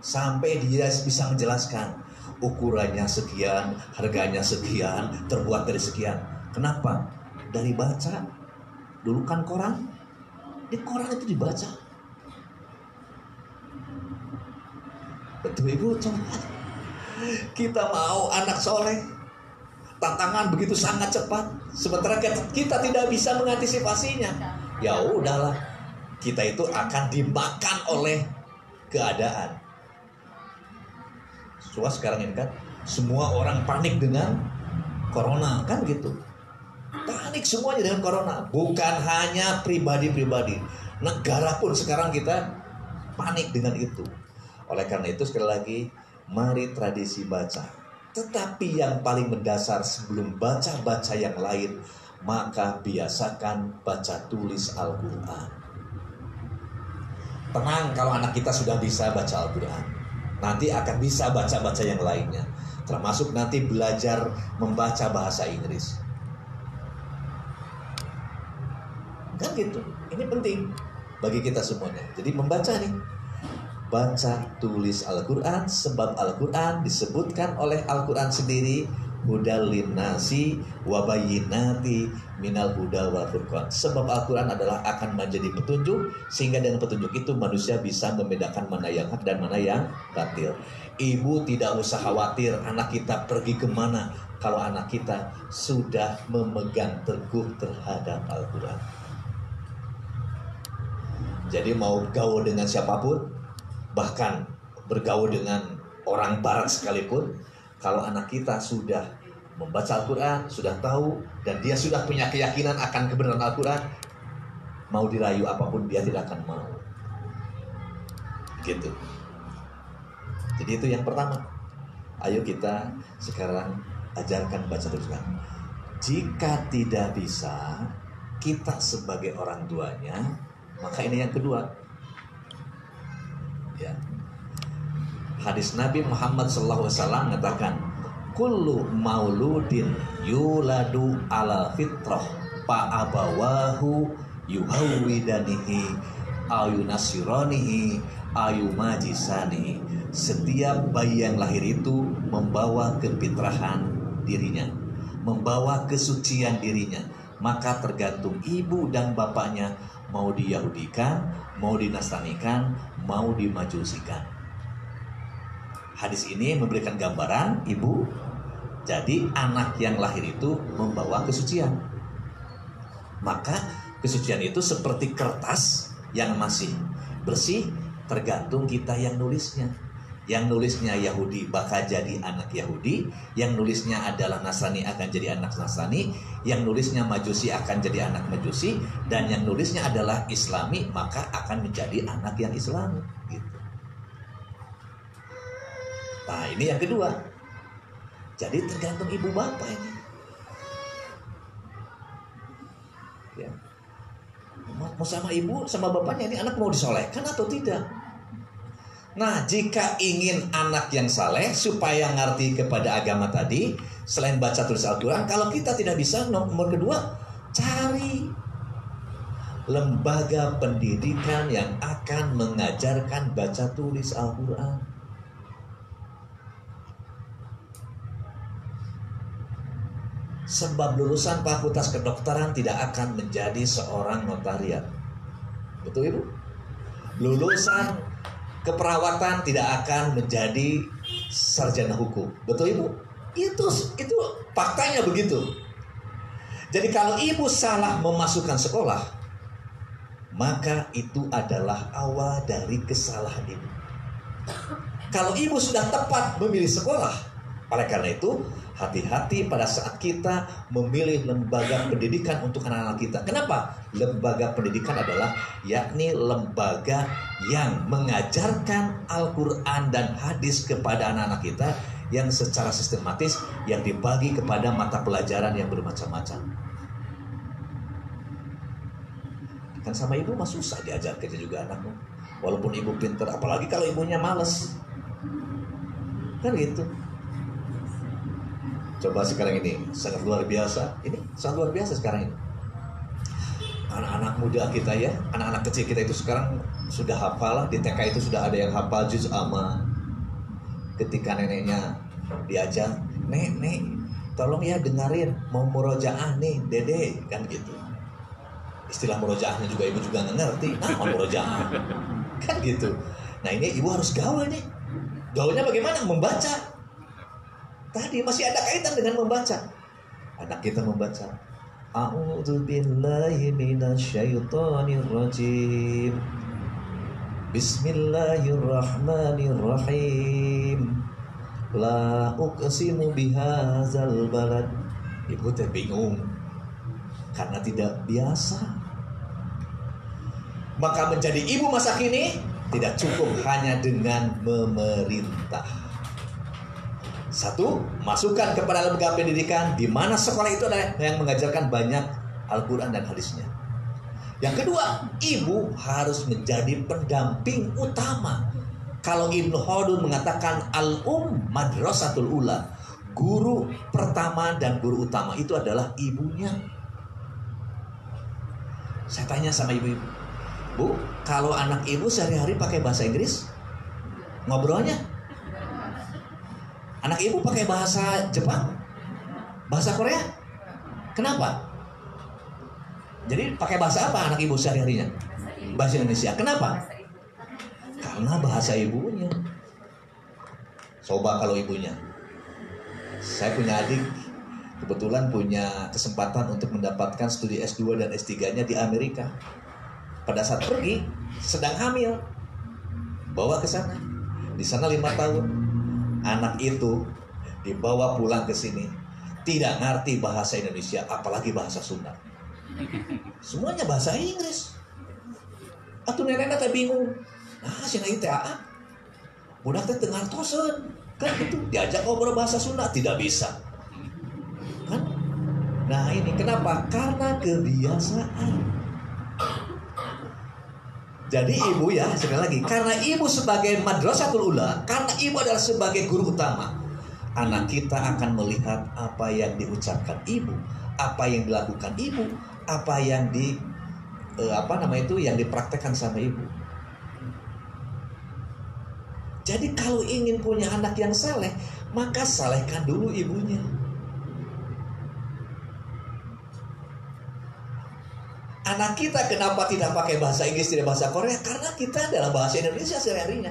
Sampai dia bisa menjelaskan ukurannya sekian, harganya sekian, terbuat dari sekian. Kenapa? Dari baca. Dulu kan koran, di koran itu dibaca. Betul ibu, coba. Kita mau anak soleh, tantangan begitu sangat cepat, sementara kita tidak bisa mengantisipasinya. Ya udahlah, kita itu akan dimakan oleh keadaan. Soalnya sekarang ini kan semua orang panik dengan corona kan gitu. Panik semuanya dengan corona. Bukan hanya pribadi-pribadi, negara pun sekarang kita panik dengan itu. Oleh karena itu sekali lagi, mari tradisi baca. Tetapi yang paling mendasar sebelum baca-baca yang lain, maka biasakan baca tulis Al-Quran. Tenang kalau anak kita sudah bisa baca Al-Quran, nanti akan bisa baca-baca yang lainnya, termasuk nanti belajar membaca bahasa Inggris. Kan gitu. Ini penting bagi kita semuanya. Jadi membaca nih, baca tulis Al-Quran, sebab Al-Quran disebutkan oleh Al-Quran sendiri, hudal linnasi wa bayyinati minal huda wal furqan. Sebab Al-Quran adalah akan menjadi petunjuk, sehingga dengan petunjuk itu manusia bisa membedakan mana yang hak dan mana yang batil. Ibu tidak usah khawatir anak kita pergi kemana kalau anak kita sudah memegang teguh terhadap Al-Quran. Jadi mau gaul dengan siapapun, bahkan bergaul dengan orang barat sekalipun, kalau anak kita sudah membaca Al-Quran, sudah tahu, dan dia sudah punya keyakinan akan kebenaran Al-Quran, mau dirayu apapun dia tidak akan mau. Gitu. Jadi itu yang pertama. Ayo kita sekarang ajarkan baca tuliskan. Jika tidak bisa, kita sebagai orang tuanya, maka ini yang kedua. Ya. Hadis Nabi Muhammad SAW mengatakan, kullu mauludin yuladu ala fitrah fa abawahu yuhawwidanihi ayunasiranihi ayumajisanihi. Setiap bayi yang lahir itu membawa kefitrahan dirinya, membawa kesucian dirinya. Maka tergantung ibu dan bapaknya, mau diyahudikan, mau dinasranikan, mau dimajusikan. Hadis ini memberikan gambaran, ibu, jadi anak yang lahir itu membawa kesucian. Maka kesucian itu seperti kertas yang masih bersih, tergantung kita yang nulisnya. Yang nulisnya Yahudi bakal jadi anak Yahudi, yang nulisnya adalah Nasrani akan jadi anak Nasrani, yang nulisnya Majusi akan jadi anak Majusi, dan yang nulisnya adalah Islami maka akan menjadi anak yang Islami. Gitu. Nah ini yang kedua. Jadi tergantung ibu bapak ini. Ya. Mau sama ibu sama bapaknya ini anak mau disolehkan atau tidak? Nah jika ingin anak yang saleh supaya ngerti kepada agama tadi, selain baca tulis Al-Quran, kalau kita tidak bisa, nomor kedua, cari lembaga pendidikan yang akan mengajarkan baca tulis Al-Quran. Sebab lulusan fakultas kedokteran tidak akan menjadi seorang notariat. Betul Ibu? Lulusan keperawatan tidak akan menjadi sarjana hukum. Betul Ibu? Itu faktanya begitu. Jadi kalau Ibu salah memasukkan sekolah, maka itu adalah awal dari kesalahan Ibu. Kalau Ibu sudah tepat memilih sekolah, oleh karena itu hati-hati pada saat kita memilih lembaga pendidikan untuk anak-anak kita. Kenapa? Lembaga pendidikan adalah yakni lembaga yang mengajarkan Al-Quran dan hadis kepada anak-anak kita yang secara sistematis, yang dibagi kepada mata pelajaran yang bermacam-macam. Kan sama ibu mah susah diajar kerja juga anakmu, walaupun ibu pinter, apalagi kalau ibunya males. Kan gitu. Coba sekarang ini sangat luar biasa. Ini sangat luar biasa sekarang ini. Anak-anak muda kita ya, anak-anak kecil kita itu sekarang sudah hafal. Di TK itu sudah ada yang hafal juz amma. Ketika neneknya diajak, nek, tolong ya dengerin, mau murojaah nih, dede, kan gitu. Istilah murojaahnya juga ibu juga nggak ngerti. Nah, murojaah, kan gitu. Nah ini ibu harus gaul nih. Gaulnya bagaimana? Membaca. Tadi masih ada kaitan dengan membaca. Anak kita membaca. A'udzu billahi minasyaitonir rajim. Bismillahirrahmanirrahim. La uqsimu bihadzal balad. Ibu teh bingung karena tidak biasa. Maka menjadi ibu masa kini tidak cukup hanya dengan memerintah. Satu, masukkan kepada lembaga pendidikan di mana sekolah itu adalah yang mengajarkan banyak Al-Quran dan hadisnya. Yang kedua, ibu harus menjadi pendamping utama. Kalau Ibnu Khaldun mengatakan madrasatul ula, guru pertama dan guru utama itu adalah ibunya. Saya tanya sama ibu-ibu, Bu, kalau anak ibu sehari-hari pakai bahasa Inggris, ngobrolnya? Anak ibu pakai bahasa Jepang? Bahasa Korea? Kenapa? Jadi pakai bahasa apa anak ibu sehari-harinya? Bahasa Indonesia. Kenapa? Karena bahasa ibunya. Coba kalau ibunya. Saya punya adik, kebetulan punya kesempatan untuk mendapatkan studi S2 dan S3-nya di Amerika. Pada saat pergi, sedang hamil, bawa ke sana. Di sana 5 tahun. Anak itu dibawa pulang ke sini, tidak ngerti bahasa Indonesia, apalagi bahasa Sunda. Semuanya bahasa Inggris. Atuh nenek teh bingung. Nah, si nai teh budak teh teu ngartoseun. Kan itu diajak ngobrol bahasa Sunda tidak bisa. Kan? Nah, ini kenapa? Karena kebiasaan. Jadi ibu ya, sekali lagi, karena ibu sebagai madrasatul ula, karena ibu adalah sebagai guru utama, anak kita akan melihat apa yang diucapkan ibu, apa yang dilakukan ibu, apa yang yang dipraktekkan sama ibu. Jadi kalau ingin punya anak yang saleh, maka salehkan dulu ibunya. Anak kita kenapa tidak pakai bahasa Inggris, tidak bahasa Korea? Karena kita adalah bahasa Indonesia sehari-harinya.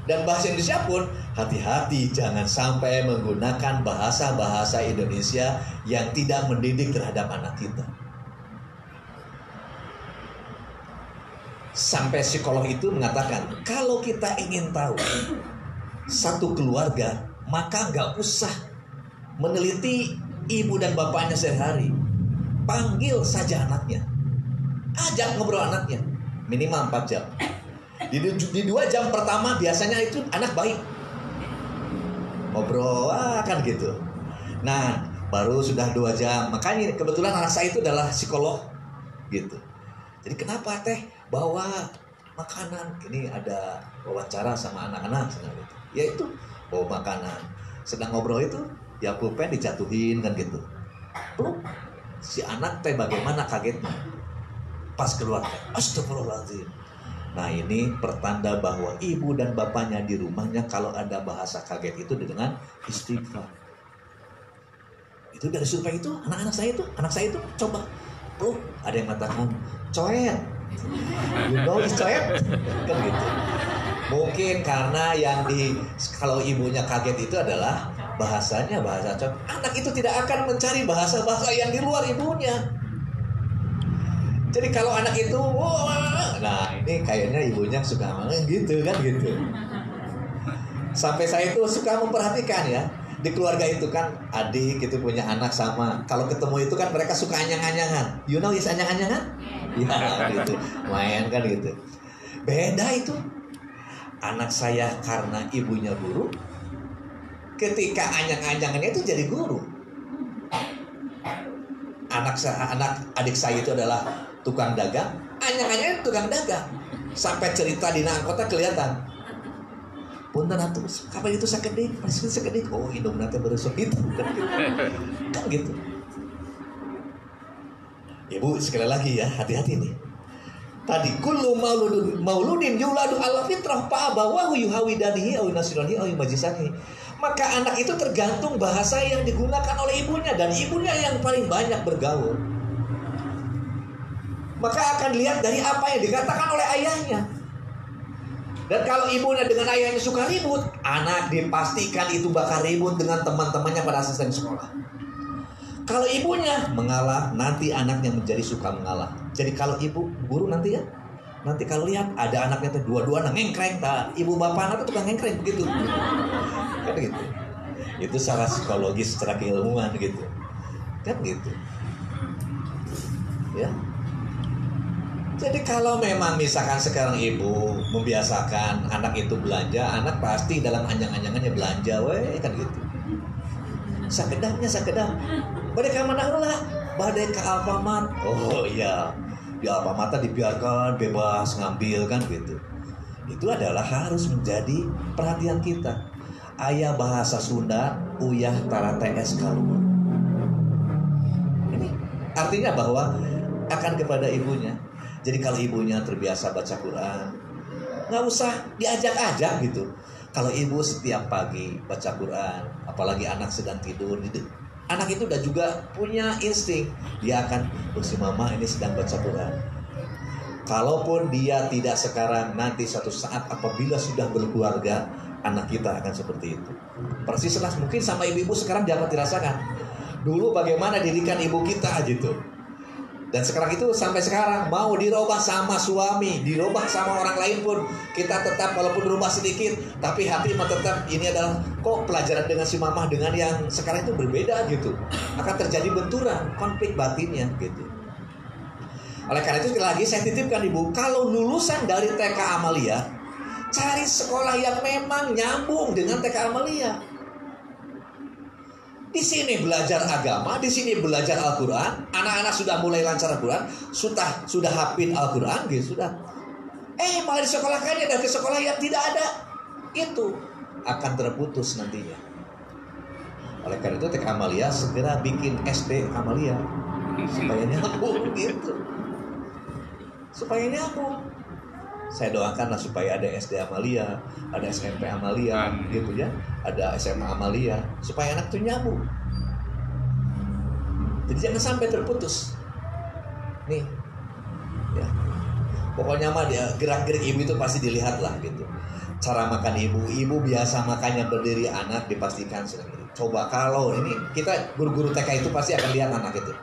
Dan bahasa Indonesia pun hati-hati jangan sampai menggunakan bahasa-bahasa Indonesia yang tidak mendidik terhadap anak kita. Sampai psikolog itu mengatakan, kalau kita ingin tahu satu keluarga, maka nggak usah meneliti ibu dan bapaknya sehari-hari. Panggil saja anaknya. Ajak ngobrol anaknya minimal 4 jam. Di 2 jam pertama biasanya itu anak baik, ngobrol kan gitu. Nah baru sudah 2 jam, makanya kebetulan anak saya itu adalah psikolog gitu. Jadi kenapa teh bawa makanan? Ini ada wawancara sama anak-anak gitu. Ya itu bawa makanan, sedang ngobrol itu ya pulpen dijatuhin kan gitu. Belum si anak teh bagaimana kagetnya pas keluar, astagfirullahaladzim. Nah ini pertanda bahwa ibu dan bapaknya di rumahnya kalau ada bahasa kaget itu dengan istighfar. Itu dari survei itu anak saya itu coba. Ada yang mengatakan coet. You know is coet? Kan gitu. Mungkin karena kalau ibunya kaget itu adalah bahasanya bahasa coet. Anak itu tidak akan mencari bahasa-bahasa yang di luar ibunya. Jadi kalau anak itu, nah ini kayaknya ibunya suka gitu kan gitu. Sampai saya itu suka memperhatikan ya. Di keluarga itu kan adik itu punya anak sama. Kalau ketemu itu kan mereka suka anyang-anyangan. You know is anyang-anyangan? Ya gitu. Main kan gitu. Beda itu. Anak saya karena ibunya guru. Ketika anyang-anyangannya itu jadi guru. Anak adik saya itu adalah tukang dagang. Anyang-anyangnya tukang dagang. Sampai cerita di angkotnya kelihatan. Punten atuh, kapan itu sakedik, masih sakedik. Oh, hidung nanti berusuk itu, kan gitu. Ibu sekali lagi ya, hati-hati nih. Tadi kullu mauludin yuladu ala fitrah fa abawahu yuhawidanihi aw yunasiranihi aw yumajisanihi. Maka anak itu tergantung bahasa yang digunakan oleh ibunya, dan ibunya yang paling banyak bergaul. Maka akan dilihat dari apa yang dikatakan oleh ayahnya. Dan kalau ibunya dengan ayahnya suka ribut, anak dipastikan itu bakal ribut dengan teman-temannya pada asisten sekolah. Kalau ibunya mengalah, nanti anaknya menjadi suka mengalah. Jadi kalau ibu guru nanti ya, nanti kalau lihat ada anaknya tuh dua-dua ngengkreng, ibu bapak anak tuh tukang ngengkreng begitu. Kan gitu. Itu secara psikologis, secara keilmuan gitu. Kan gitu. Ya. Jadi kalau memang misalkan sekarang ibu membiasakan anak itu belanja, anak pasti dalam anjang-anjangannya belanja, kan gitu. Sakedapnya sakedap. Badai ke mana lah? Badai ke Alfamart. Oh iya, di Alfamart dibiarkan bebas ngambil kan gitu. Itu adalah harus menjadi perhatian kita. Ayah bahasa Sunda, uyah tara TS kaluar. Ini artinya bahwa akan kepada ibunya. Jadi kalau ibunya terbiasa baca Quran, nggak usah diajak-ajak gitu. Kalau ibu setiap pagi baca Quran, apalagi anak sedang tidur, anak itu udah juga punya insting. Dia akan, si mama ini sedang baca Quran. Kalaupun dia tidak sekarang, nanti suatu saat apabila sudah berkeluarga, anak kita akan seperti itu. Persislah mungkin sama ibu-ibu sekarang dapat dirasakan. Dulu bagaimana didikan ibu kita gitu. Dan sekarang itu sampai sekarang mau dirubah sama suami, dirubah sama orang lain pun kita tetap walaupun dirubah sedikit, tapi hati tetap ini adalah kok pelajaran dengan si mamah dengan yang sekarang itu berbeda gitu. Akan terjadi benturan, konflik batinnya gitu. Oleh karena itu sekali lagi saya titipkan ibu, kalau lulusan dari TK Amalia, cari sekolah yang memang nyambung dengan TK Amalia. Di sini belajar agama, di sini belajar Al-Quran. Anak-anak sudah mulai lancar Al-Quran, sudah hafid Al-Quran, gitu sudah. Malah disekolahkannya dari sekolah yang tidak ada, itu akan terputus nantinya. Oleh karena itu TK Amalia segera bikin SD Amalia supaya nyambung gitu, supaya nyambung. Saya doakanlah supaya ada SD Amalia, ada SMP Amalia, gitu ya, ada SMA Amalia, supaya anak itu nyambung. Jadi jangan sampai terputus. Nih, ya, pokoknya mah dia gerak-gerik ibu itu pasti dilihat lah gitu. Cara makan ibu biasa makannya berdiri, anak dipastikan sedang ini. Coba kalau ini kita guru-guru TK itu pasti akan lihat anak itu.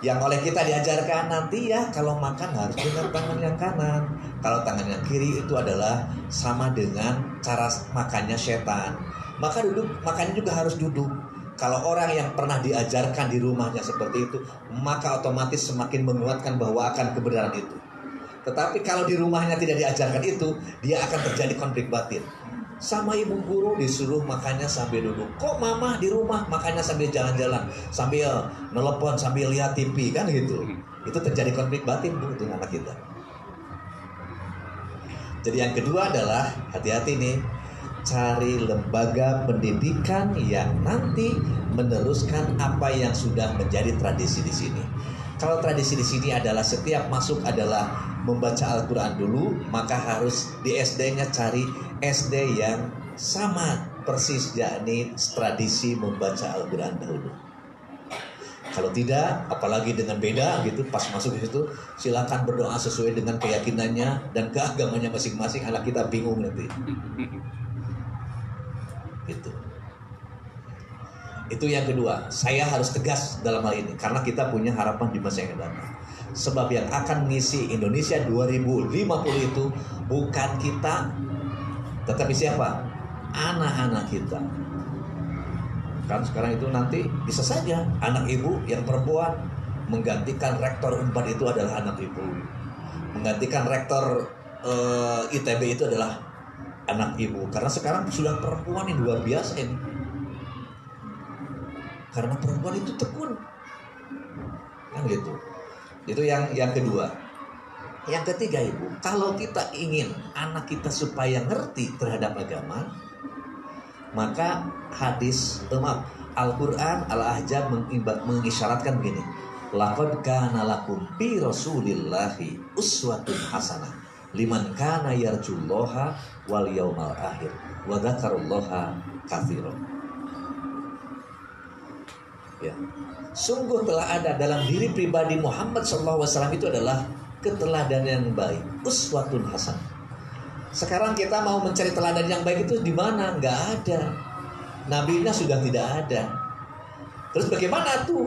Yang oleh kita diajarkan nanti ya, kalau makan harus dengan tangan yang kanan. Kalau tangan yang kiri itu adalah sama dengan cara makannya setan. Maka makannya juga harus duduk. Kalau orang yang pernah diajarkan di rumahnya seperti itu, maka otomatis semakin menguatkan bahwa akan kebenaran itu. Tetapi kalau di rumahnya tidak diajarkan itu, dia akan terjadi konflik batin. Sama ibu guru disuruh makannya sambil duduk. Kok mama di rumah makannya sambil jalan-jalan, sambil nelpon, sambil lihat TV kan gitu. Itu terjadi konflik batin bu dengan anak kita. Jadi yang kedua adalah hati-hati nih, cari lembaga pendidikan yang nanti meneruskan apa yang sudah menjadi tradisi di sini. Kalau tradisi di sini adalah setiap masuk adalah membaca Al-Quran dulu, maka harus di SD-nya cari SD yang sama persis, yakni tradisi membaca Al-Quran dahulu. Kalau tidak, apalagi dengan beda gitu, pas masuk ke situ, silakan berdoa sesuai dengan keyakinannya dan keagamannya masing-masing. Anak kita bingung nanti. Gitu. Itu yang kedua. Saya harus tegas dalam hal ini karena kita punya harapan di masa yang datang. Sebab yang akan mengisi Indonesia 2050 itu bukan kita, tetapi siapa? Anak-anak kita. Kan sekarang itu nanti bisa saja anak ibu yang perempuan menggantikan rektor Unpad itu adalah anak ibu, menggantikan rektor ITB itu adalah anak ibu, karena sekarang sudah perempuan yang luar biasa ini, karena perempuan itu tekun kan gitu. Itu yang kedua. Yang ketiga, ibu, kalau kita ingin anak kita supaya ngerti terhadap agama, maka Al-Quran Al-Ahzab mengisyaratkan begini, laqad kana lakum fi rasulillahi uswatun hasanah liman kana yarjullaha wal yaumal akhir wa dzakarallaha katsiran. Ya. Sungguh telah ada dalam diri pribadi Muhammad SAW itu adalah keteladanan yang baik, uswatun hasanah. Sekarang kita mau mencari teladan yang baik itu di mana? Nggak ada. Nabinya sudah tidak ada. Terus bagaimana tuh?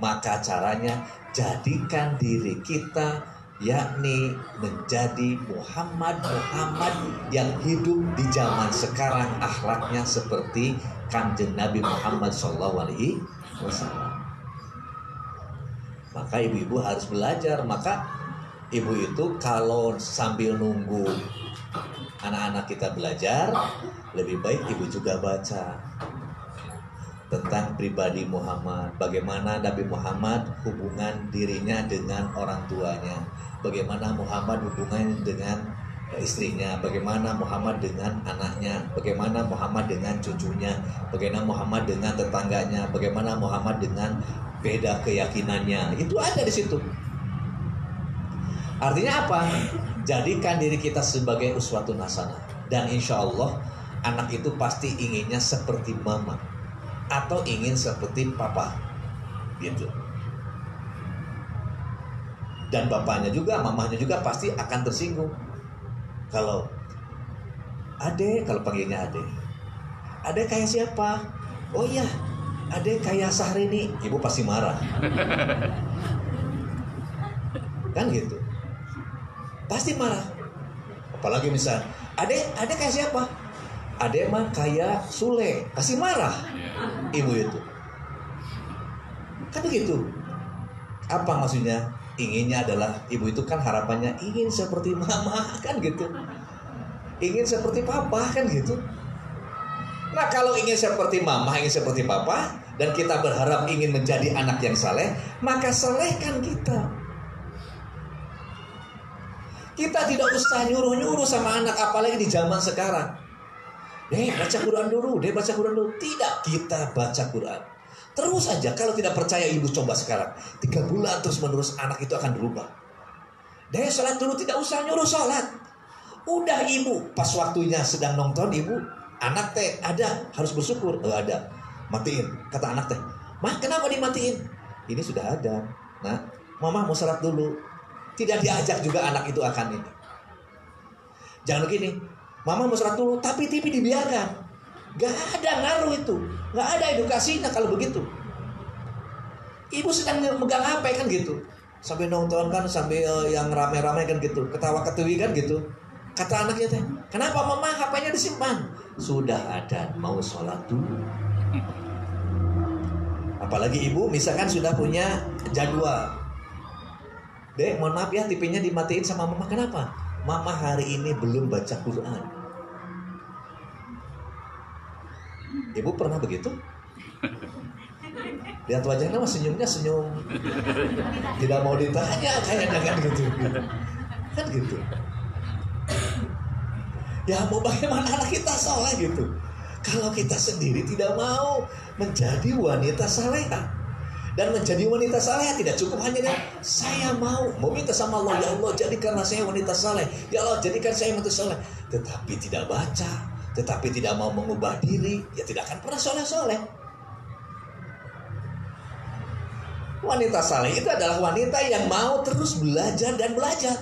Maka caranya jadikan diri kita, yakni menjadi Muhammad yang hidup di zaman sekarang, akhlaknya seperti Kanjeng Nabi Muhammad SAW. Maka ibu-ibu harus belajar. Maka ibu itu kalau sambil nunggu anak-anak kita belajar, lebih baik ibu juga baca tentang pribadi Muhammad, bagaimana Nabi Muhammad hubungan dirinya dengan orang tuanya, bagaimana Muhammad hubungan dengan istrinya, bagaimana Muhammad dengan anaknya, bagaimana Muhammad dengan cucunya, bagaimana Muhammad dengan tetangganya, bagaimana Muhammad dengan beda keyakinannya. Itu ada di situ. Artinya apa? Jadikan diri kita sebagai uswatun hasanah. Dan insya Allah anak itu pasti inginnya seperti mama atau ingin seperti papa gitu. Dan bapaknya juga, mamanya juga pasti akan tersinggung. Kalau Ade, kalau panggilnya Ade, Ade kayak siapa? Oh iya, Ade kayak Sahrini. Ibu pasti marah. Kan gitu. Pasti marah. Apalagi misal Ade kayak siapa? Ade mah kayak Sule. Pasti marah ibu itu. Kan begitu. Apa maksudnya? Inginnya adalah ibu itu kan harapannya ingin seperti mama kan gitu. Ingin seperti papa kan gitu. Nah kalau ingin seperti mama, ingin seperti papa, dan kita berharap ingin menjadi anak yang saleh, maka salehkan kita. Kita tidak usah nyuruh-nyuruh sama anak, apalagi di zaman sekarang. Baca Quran dulu, baca Quran dulu. Tidak, kita baca Quran. Terus aja, kalau tidak percaya ibu coba sekarang. 3 bulan terus menerus anak itu akan berubah. Sholat dulu, tidak usah nyuruh sholat. Udah ibu, pas waktunya sedang nonton ibu, anak teh ada, harus bersyukur. Ada, matiin. Kata anak teh, "Mah kenapa dimatiin?" Ini sudah ada. Nah, mama mau sholat dulu. Tidak diajak juga anak itu akan ini. Jangan begini, mama mau sholat dulu, tapi TV dibiarkan. Gak ada ngaruh itu, gak ada edukasinya kalau begitu. Ibu sedang megang HP kan gitu, sambil nonton kan, sambil yang rame-rame kan gitu, ketawa-ketiwi kan gitu. Kata anaknya teh, "Kenapa mama HP-nya disimpan?" Sudah ada, mau sholat dulu. Apalagi ibu misalkan sudah punya jadwal. Dek, mohon maaf ya, TV-nya dimatiin sama mama. Kenapa? Mama hari ini belum baca Quran. Ibu pernah begitu? Lihat wajahnya mah senyumnya senyum. Tidak mau ditanya kayaknya kan gitu. Kan gitu. Ya mau bagaimana anak kita soleh gitu. Kalau kita sendiri tidak mau menjadi wanita salehah. Dan menjadi wanita saleh tidak cukup hanya dengan saya mau minta sama Allah, ya Allah jadikanlah saya wanita saleh, ya Allah jadikan saya wanita saleh, tetapi tidak baca, tetapi tidak mau mengubah diri, ya tidak akan pernah soleh-soleh. Wanita saleh itu adalah wanita yang mau terus belajar dan belajar.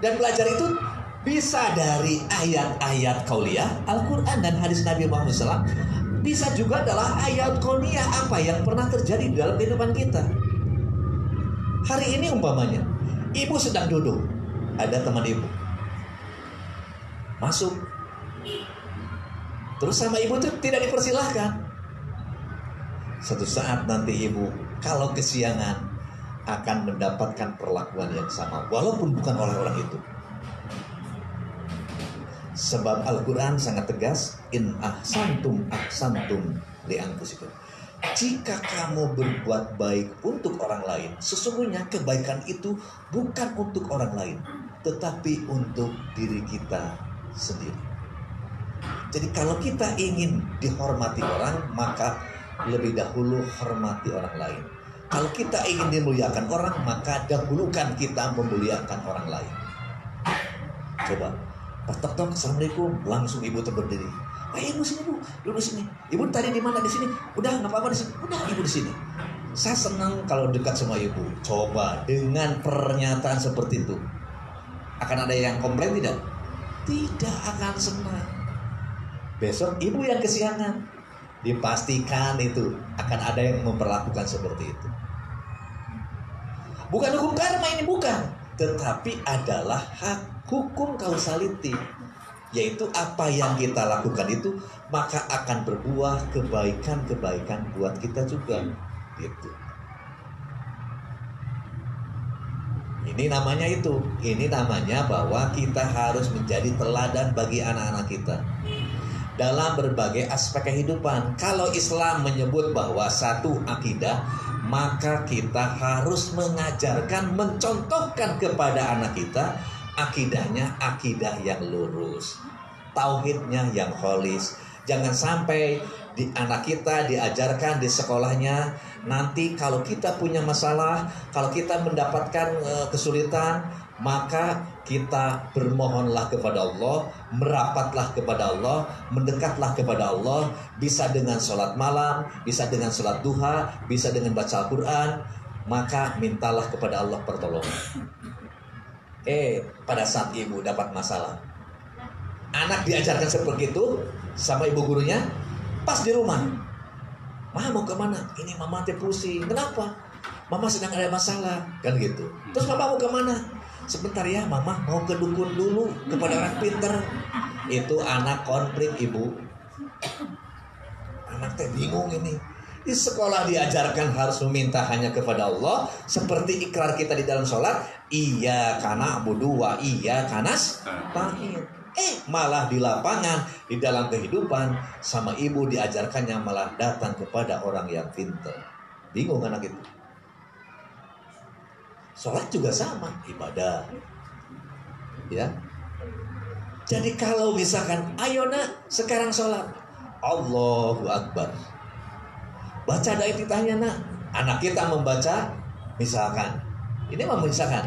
Dan belajar itu bisa dari ayat-ayat qauliyah Al-Quran dan hadis Nabi Muhammad SAW. Bisa juga adalah ayat kauniyah, apa yang pernah terjadi di dalam kehidupan kita. Hari ini umpamanya ibu sedang duduk, ada teman ibu masuk, terus sama ibu itu tidak dipersilahkan. Suatu saat nanti ibu kalau kesiangan akan mendapatkan perlakuan yang sama, walaupun bukan oleh orang itu. Sebab Al-Quran sangat tegas, in ahsantum ahsantum li anfusikum. Jika kamu berbuat baik untuk orang lain, sesungguhnya kebaikan itu bukan untuk orang lain, tetapi untuk diri kita sendiri. Jadi kalau kita ingin dihormati orang, maka lebih dahulu hormati orang lain. Kalau kita ingin dimuliakan orang, maka dahulukan kita memuliakan orang lain. Coba, pas tok, assalamualaikum, langsung ibu berdiri. Ibu sini bu, duduk sini. Ibu tadi di mana? Di sini. Udah nggak apa-apa di sini. Udah ibu di sini. Saya senang kalau dekat sama ibu. Coba dengan pernyataan seperti itu, akan ada yang komplain tidak? Tidak akan senang. Besok ibu yang kesiangan, dipastikan itu akan ada yang memperlakukan seperti itu. Bukan hukum karma ini, bukan, tetapi adalah hukum causality, yaitu apa yang kita lakukan itu maka akan berbuah kebaikan-kebaikan buat kita juga, gitu. Ini namanya bahwa kita harus menjadi teladan bagi anak-anak kita dalam berbagai aspek kehidupan. Kalau Islam menyebut bahwa satu akidah, maka kita harus mengajarkan, mencontohkan kepada anak kita akidahnya akidah yang lurus, tauhidnya yang holis. Jangan sampai anak kita diajarkan di sekolahnya, nanti kalau kita punya masalah, kalau kita mendapatkan kesulitan, maka kita bermohonlah kepada Allah, merapatlah kepada Allah, mendekatlah kepada Allah, bisa dengan sholat malam, bisa dengan sholat duha, bisa dengan baca Al-Quran, maka mintalah kepada Allah pertolongan. Pada saat ibu dapat masalah, anak diajarkan seperti itu sama ibu gurunya, pas di rumah, "Mama mau kemana?" "Ini mama teh pusing." "Kenapa?" "Mama sedang ada masalah." Kan gitu. Terus mama mau kemana? "Sebentar ya, mama mau ke dukun dulu, kepada orang pinter." Itu anak konflik ibu. Anak teh bingung ini. Di sekolah diajarkan harus meminta hanya kepada Allah, seperti ikrar kita di dalam sholat, iyyaka na'budu wa iyyaka nasta'in. Malah di lapangan, di dalam kehidupan, sama ibu diajarkannya malah datang kepada orang yang pinter. Bingung anak itu. Sholat juga sama, ibadah. Ya. Jadi kalau misalkan, "Ayo nak, sekarang sholat." Allahu Akbar. Baca doa iftitahnya nak. Anak kita membaca, misalkan, ini misalkan,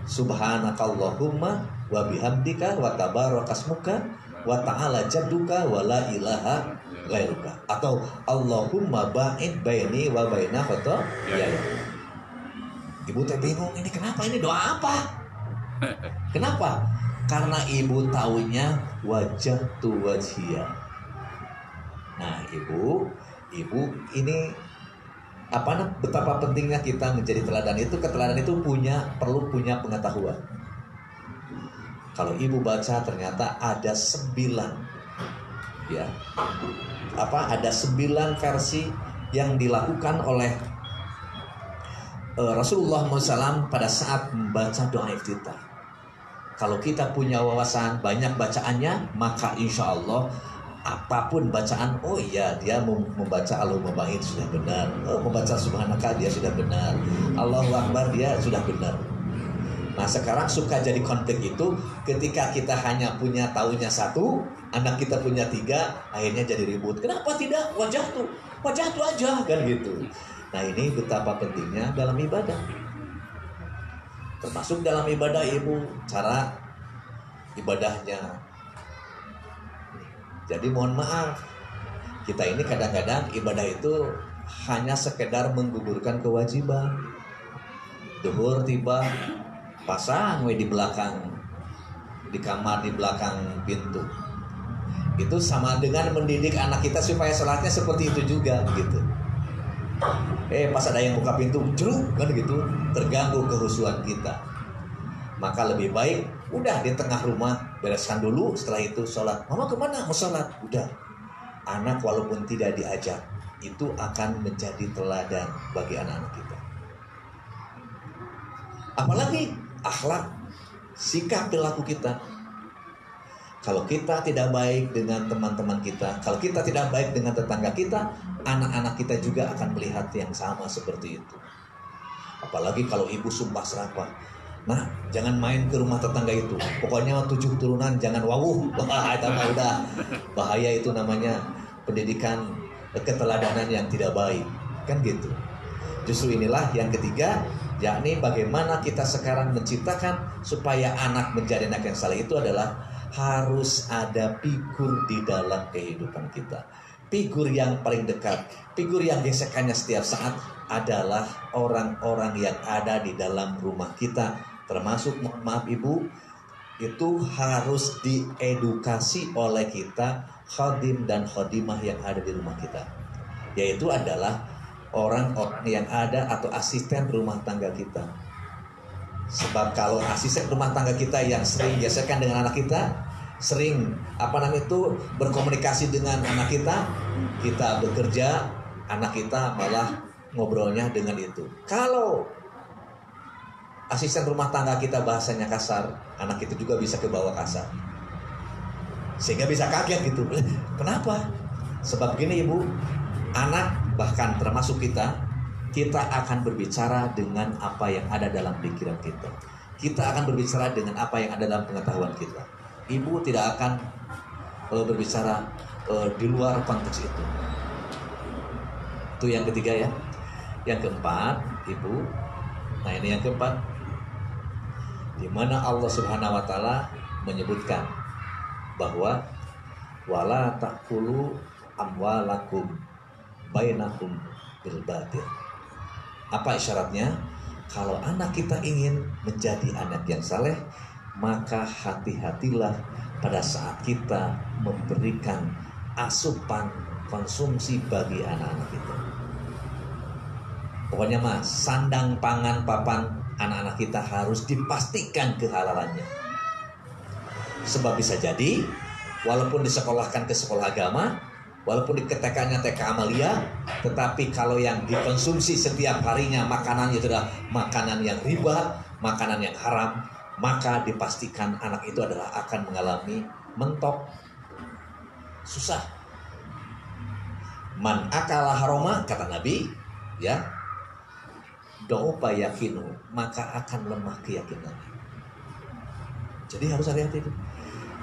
Subhanakallahumma wa bihamdika wa tabarakasmuka wa ta'ala jadduka wa la ilaha ghairuka. Atau Allahumma ba'id baini wa baina khotoyaya. Ibu teh bingung, ini kenapa, ini doa apa? Kenapa? Karena ibu taunya wajah tu wajhiyah. Nah ibu ini betapa pentingnya kita menjadi teladan itu. Keteladan itu perlu punya pengetahuan. Kalau ibu baca ternyata ada 9 ya. Ada 9 versi yang dilakukan oleh Rasulullah SAW pada saat membaca doa iftitah. Kalau kita punya wawasan banyak bacaannya, maka insya Allah apapun bacaan, dia membaca Allahumma ba'id sudah benar, membaca subhanaka dia sudah benar, Allahu Akbar dia sudah benar. Nah sekarang suka jadi konflik itu ketika kita hanya punya tahunya 1, anak kita punya 3, akhirnya jadi ribut. Kenapa tidak wajah tuh aja kan gitu. Nah ini betapa pentingnya dalam ibadah. Termasuk dalam ibadah ibu, cara ibadahnya. Jadi mohon maaf, kita ini kadang-kadang ibadah itu hanya sekedar menggugurkan kewajiban. Duhur tiba, pasang di belakang, di kamar di belakang pintu. Itu sama dengan mendidik anak kita supaya sholatnya seperti itu juga gitu. Pas ada yang buka pintu, jeruk kan gitu, terganggu kehusuan kita. Maka lebih baik udah di tengah rumah bereskan dulu, setelah itu sholat. Mama kemana? Mau sholat? Udah. Anak walaupun tidak diajak, itu akan menjadi teladan bagi anak-anak kita. Apalagi akhlak, sikap perilaku kita. Kalau kita tidak baik dengan teman-teman kita, kalau kita tidak baik dengan tetangga kita, anak-anak kita juga akan melihat yang sama seperti itu. Apalagi kalau ibu sumpah serapah, nah jangan main ke rumah tetangga itu, pokoknya 7 turunan jangan wawuh. Itu udah bahaya, itu namanya pendidikan keteladanan yang tidak baik, kan gitu. Justru inilah yang ketiga, yakni bagaimana kita sekarang menciptakan supaya anak menjadi anak yang saleh itu adalah harus ada figur di dalam kehidupan kita. Figur yang paling dekat, figur yang gesekannya setiap saat adalah orang-orang yang ada di dalam rumah kita. Termasuk, mohon maaf ibu, itu harus diedukasi oleh kita, khadim dan khadimah yang ada di rumah kita. Yaitu adalah orang-orang yang ada atau asisten rumah tangga kita. Sebab kalau asisten rumah tangga kita yang sering gesekan dengan anak kita, sering berkomunikasi dengan anak kita bekerja, anak kita malah ngobrolnya dengan itu. Kalau asisten rumah tangga kita bahasanya kasar, anak itu juga bisa kebawa kasar, sehingga bisa kaget gitu. Kenapa? Sebab gini ibu, anak bahkan termasuk kita akan berbicara dengan apa yang ada dalam pikiran kita. Kita akan berbicara dengan apa yang ada dalam pengetahuan kita. Ibu tidak akan berbicara di luar konteks itu. Itu yang ketiga ya. Yang keempat, ibu. Nah ini yang keempat, di mana Allah Subhanahu wa taala menyebutkan bahwa wala ta'kulu amwalakum bainakum bil batil. Apa isyaratnya? Kalau anak kita ingin menjadi anak yang saleh, maka hati-hatilah pada saat kita memberikan asupan konsumsi bagi anak-anak kita. Pokoknya mas, sandang pangan papan anak-anak kita harus dipastikan kehalalannya. Sebab bisa jadi walaupun disekolahkan ke sekolah agama, walaupun di TK-nya TK Amalia, tetapi kalau yang dikonsumsi setiap harinya makanannya itu adalah makanan yang riba, makanan yang haram, maka dipastikan anak itu adalah akan mengalami mentok, susah. Man akala haroma, kata Nabi, ya, do'upa yakinu, maka akan lemah keyakinan. Jadi harus hati-hati.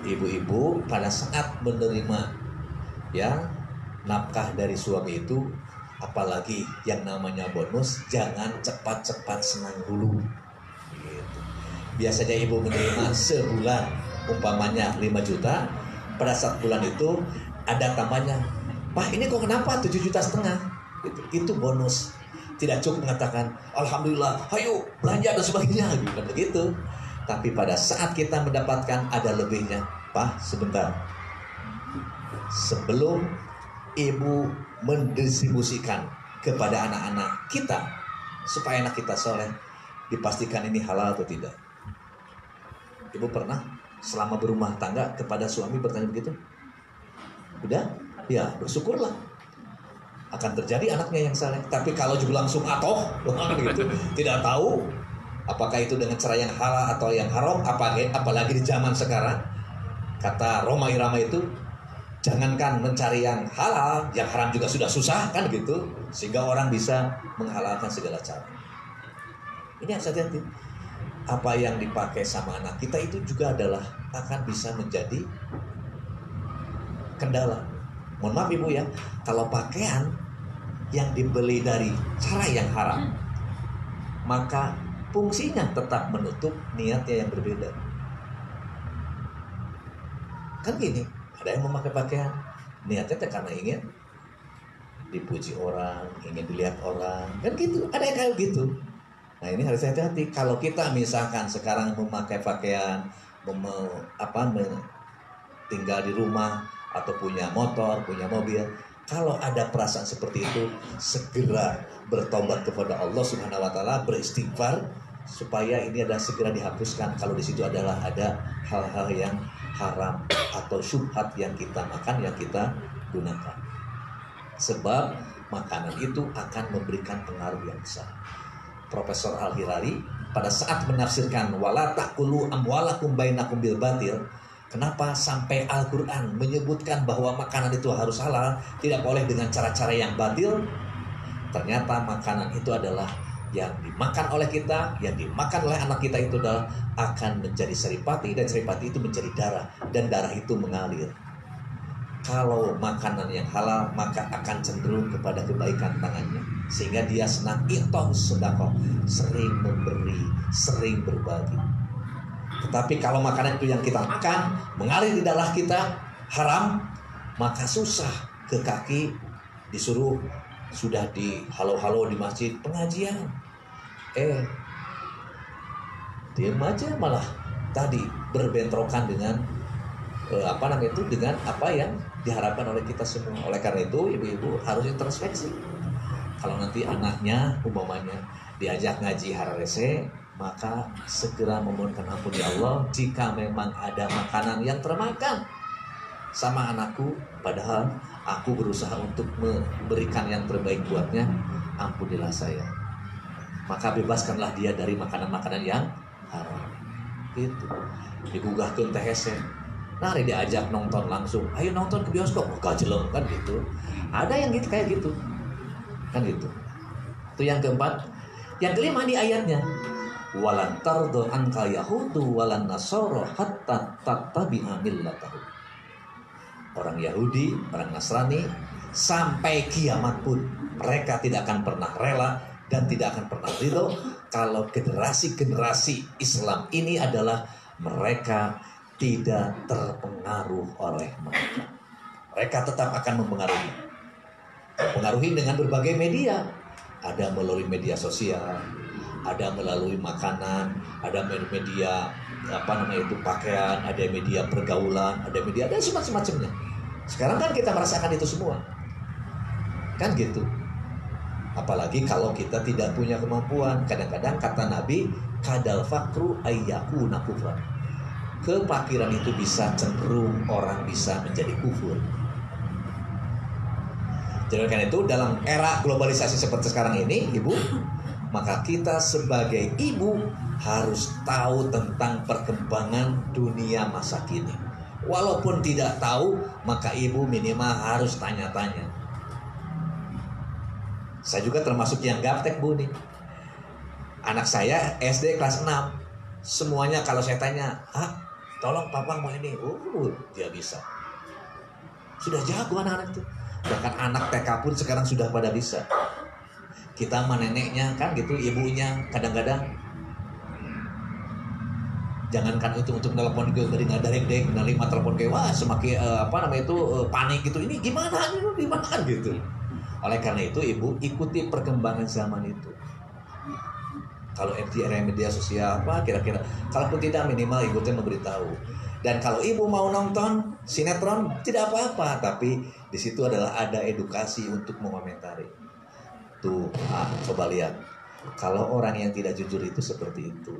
Ibu-ibu pada saat menerima ya nafkah dari suami itu, apalagi yang namanya bonus, jangan cepat-cepat senang dulu gitu. Biasanya ibu menerima sebulan umpamanya 5 juta, pada saat bulan itu ada tambahnya, Pak ini kok kenapa 7,5 juta gitu. Itu bonus. Tidak cukup mengatakan alhamdulillah, ayo belanja dan sebagainya gitu. Tapi pada saat kita mendapatkan ada lebihnya, Pak sebentar, sebelum ibu mendistribusikan kepada anak-anak kita supaya anak kita soleh, dipastikan ini halal atau tidak. Ibu pernah selama berumah tangga kepada suami bertanya begitu? Udah? Ya bersyukurlah, akan terjadi anaknya yang saleh. Tapi kalau juga langsung atoh gitu, tidak tahu apakah itu dengan cara yang halal atau yang haram, apalagi di zaman sekarang, kata Roma Irama itu, jangankan mencari yang halal, yang haram juga sudah susah kan gitu, sehingga orang bisa menghalalkan segala cara. Ini harus hati-hati. Apa yang dipakai sama anak kita itu juga adalah akan bisa menjadi kendala. Mohon maaf ibu ya, kalau pakaian yang dibeli dari cara yang haram, maka fungsinya tetap menutup niatnya yang berbeda. Kan gini, ada yang memakai pakaian niatnya karena ingin dipuji orang, ingin dilihat orang, kan gitu. Ada yang kayak gitu. Nah ini harus hati-hati. Kalau kita misalkan sekarang memakai pakaian, tinggal di rumah atau punya motor, punya mobil, kalau ada perasaan seperti itu, segera bertobat kepada Allah Subhanahu wa taala, beristighfar supaya ini ada segera dihapuskan. Kalau di situ adalah ada hal-hal yang haram atau syubhat yang kita makan, yang kita gunakan. Sebab makanan itu akan memberikan pengaruh yang besar. Profesor Al-Hirari pada saat menafsirkan wala ta'kulu amwalakum bainakum bil batil, kenapa sampai Al-Quran menyebutkan bahwa makanan itu harus halal, tidak boleh dengan cara-cara yang batil? Ternyata makanan itu adalah yang dimakan oleh kita, yang dimakan oleh anak kita itu adalah akan menjadi seripati, dan seripati itu menjadi darah, dan darah itu mengalir. Kalau makanan yang halal, maka akan cenderung kepada kebaikan tangannya, sehingga dia senang ikhtos sedekah, sering memberi, sering berbagi. Tetapi kalau makanan itu yang kita makan mengalir di darah kita haram, maka susah ke kaki disuruh sudah di halo-halo di masjid pengajian, diam aja, malah tadi berbentrokan dengan dengan apa yang diharapkan oleh kita semua. Oleh karena itu ibu-ibu harus introspeksi. Kalau nanti anaknya umpamanya diajak ngaji hararese, maka segera memohonkan ampun ya Allah jika memang ada makanan yang termakan sama anakku, padahal aku berusaha untuk memberikan yang terbaik buatnya, ampunilah saya. Maka bebaskanlah dia dari makanan-makanan yang haram. Itu digugahkeun teh hese. Nah, diajak nonton langsung, ayo nonton ke bioskop, gajeleng kan gitu. Ada yang gitu kayak gitu, kan gitu. Itu yang keempat. Yang kelima di ayatnya, walan tardo anka yahudu walan nasoro hatta tattabi'a millatahu. Orang Yahudi, orang Nasrani, sampai kiamat pun mereka tidak akan pernah rela dan tidak akan pernah ridho kalau generasi-generasi Islam ini adalah mereka tidak terpengaruh oleh mereka. Mereka tetap akan mempengaruhi dengan berbagai media. Ada melalui media sosial, ada melalui makanan, ada media pakaian, ada media pergaulan, ada media dan semacamnya. Sekarang kan kita merasakan itu semua, kan gitu. Apalagi kalau kita tidak punya kemampuan. Kadang-kadang kata Nabi, kadal fakru ayyakuna kufran. Kefakiran itu bisa cenderung orang bisa menjadi kufur. Jadi karena itu dalam era globalisasi seperti sekarang ini, ibu, maka kita sebagai ibu harus tahu tentang perkembangan dunia masa kini. Walaupun tidak tahu, maka ibu minimal harus tanya-tanya. Saya juga termasuk yang gaptek, Bu, nih. Anak saya SD kelas 6. Semuanya kalau saya tanya, tolong papa mau ini, dia bisa. Sudah jago anak-anak itu. Bahkan anak TK pun sekarang sudah pada bisa. Kita sama neneknya kan gitu, ibunya kadang-kadang jangankan itu untuk telepon ke dari ngadarek dek, menerima telepon ke semakin panik gitu. Ini gimana kan gitu. Oleh karena itu ibu ikuti perkembangan zaman itu. Kalau MTR media sosial apa kira-kira, kalaupun tidak minimal ibu teh memberitahu. Dan kalau ibu mau nonton sinetron tidak apa-apa, tapi di situ adalah ada edukasi untuk mengomentari. Tuh, coba lihat. Kalau orang yang tidak jujur itu seperti itu.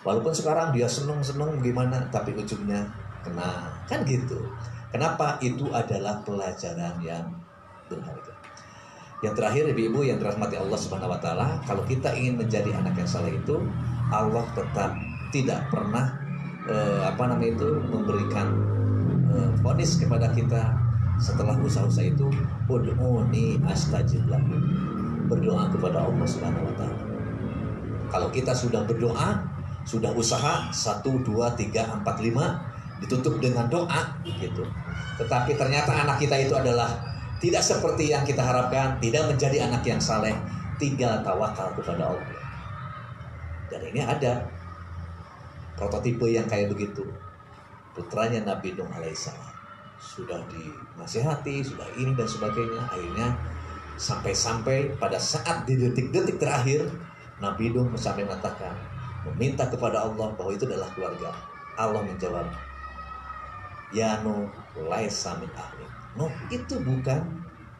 Walaupun sekarang dia seneng-seneng gimana, tapi ujungnya kena, kan gitu. Kenapa? Itu adalah pelajaran yang berharga. Yang terakhir ibu-ibu yang dirahmati Allah Subhanahu wa taala, kalau kita ingin menjadi anak yang saleh itu, Allah tetap tidak pernah memberikan vonis kepada kita setelah usaha-usaha itu, ud'uni astajib lakum. Berdoa kepada Allah Subhanahu wa taala. Kalau kita sudah berdoa, sudah usaha 1 2 3 4 5 ditutup dengan doa gitu. Tetapi ternyata anak kita itu adalah tidak seperti yang kita harapkan, tidak menjadi anak yang saleh, tinggal tawakal kepada Allah. Dan ini ada prototipe yang kayak begitu. putranya Nabi Nuh alaihissalam. Sudah dinasihati, sudah ini dan sebagainya. Akhirnya sampai-sampai pada saat di detik-detik terakhir Nabi Nuh sampai mengatakan, meminta kepada Allah bahwa itu adalah keluarga. Allah menjawab, ya Nuh, laisa min ahli. Nuh, itu bukan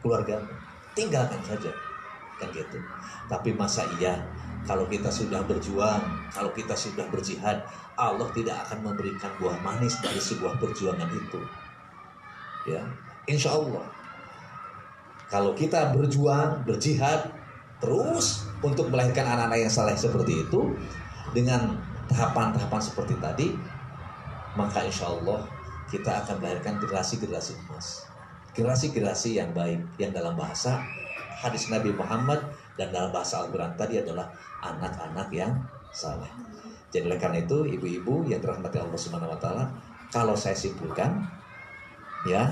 keluargamu, tinggalkan saja. Kan gitu. Tapi masa iya kalau kita sudah berjuang, kalau kita sudah berjihad, Allah tidak akan memberikan buah manis dari sebuah perjuangan itu. Ya, insya Allah. Kalau kita berjuang, berjihad terus untuk melahirkan anak-anak yang saleh seperti itu dengan tahapan-tahapan seperti tadi, maka insya Allah kita akan melahirkan generasi-generasi emas, generasi-generasi yang baik, yang dalam bahasa hadis Nabi Muhammad dan dalam bahasa Al-Quran tadi adalah anak-anak yang saleh. Jadi oleh karena itu ibu-ibu yang dirahmati Allah Subhanahu wa taala, kalau saya simpulkan ya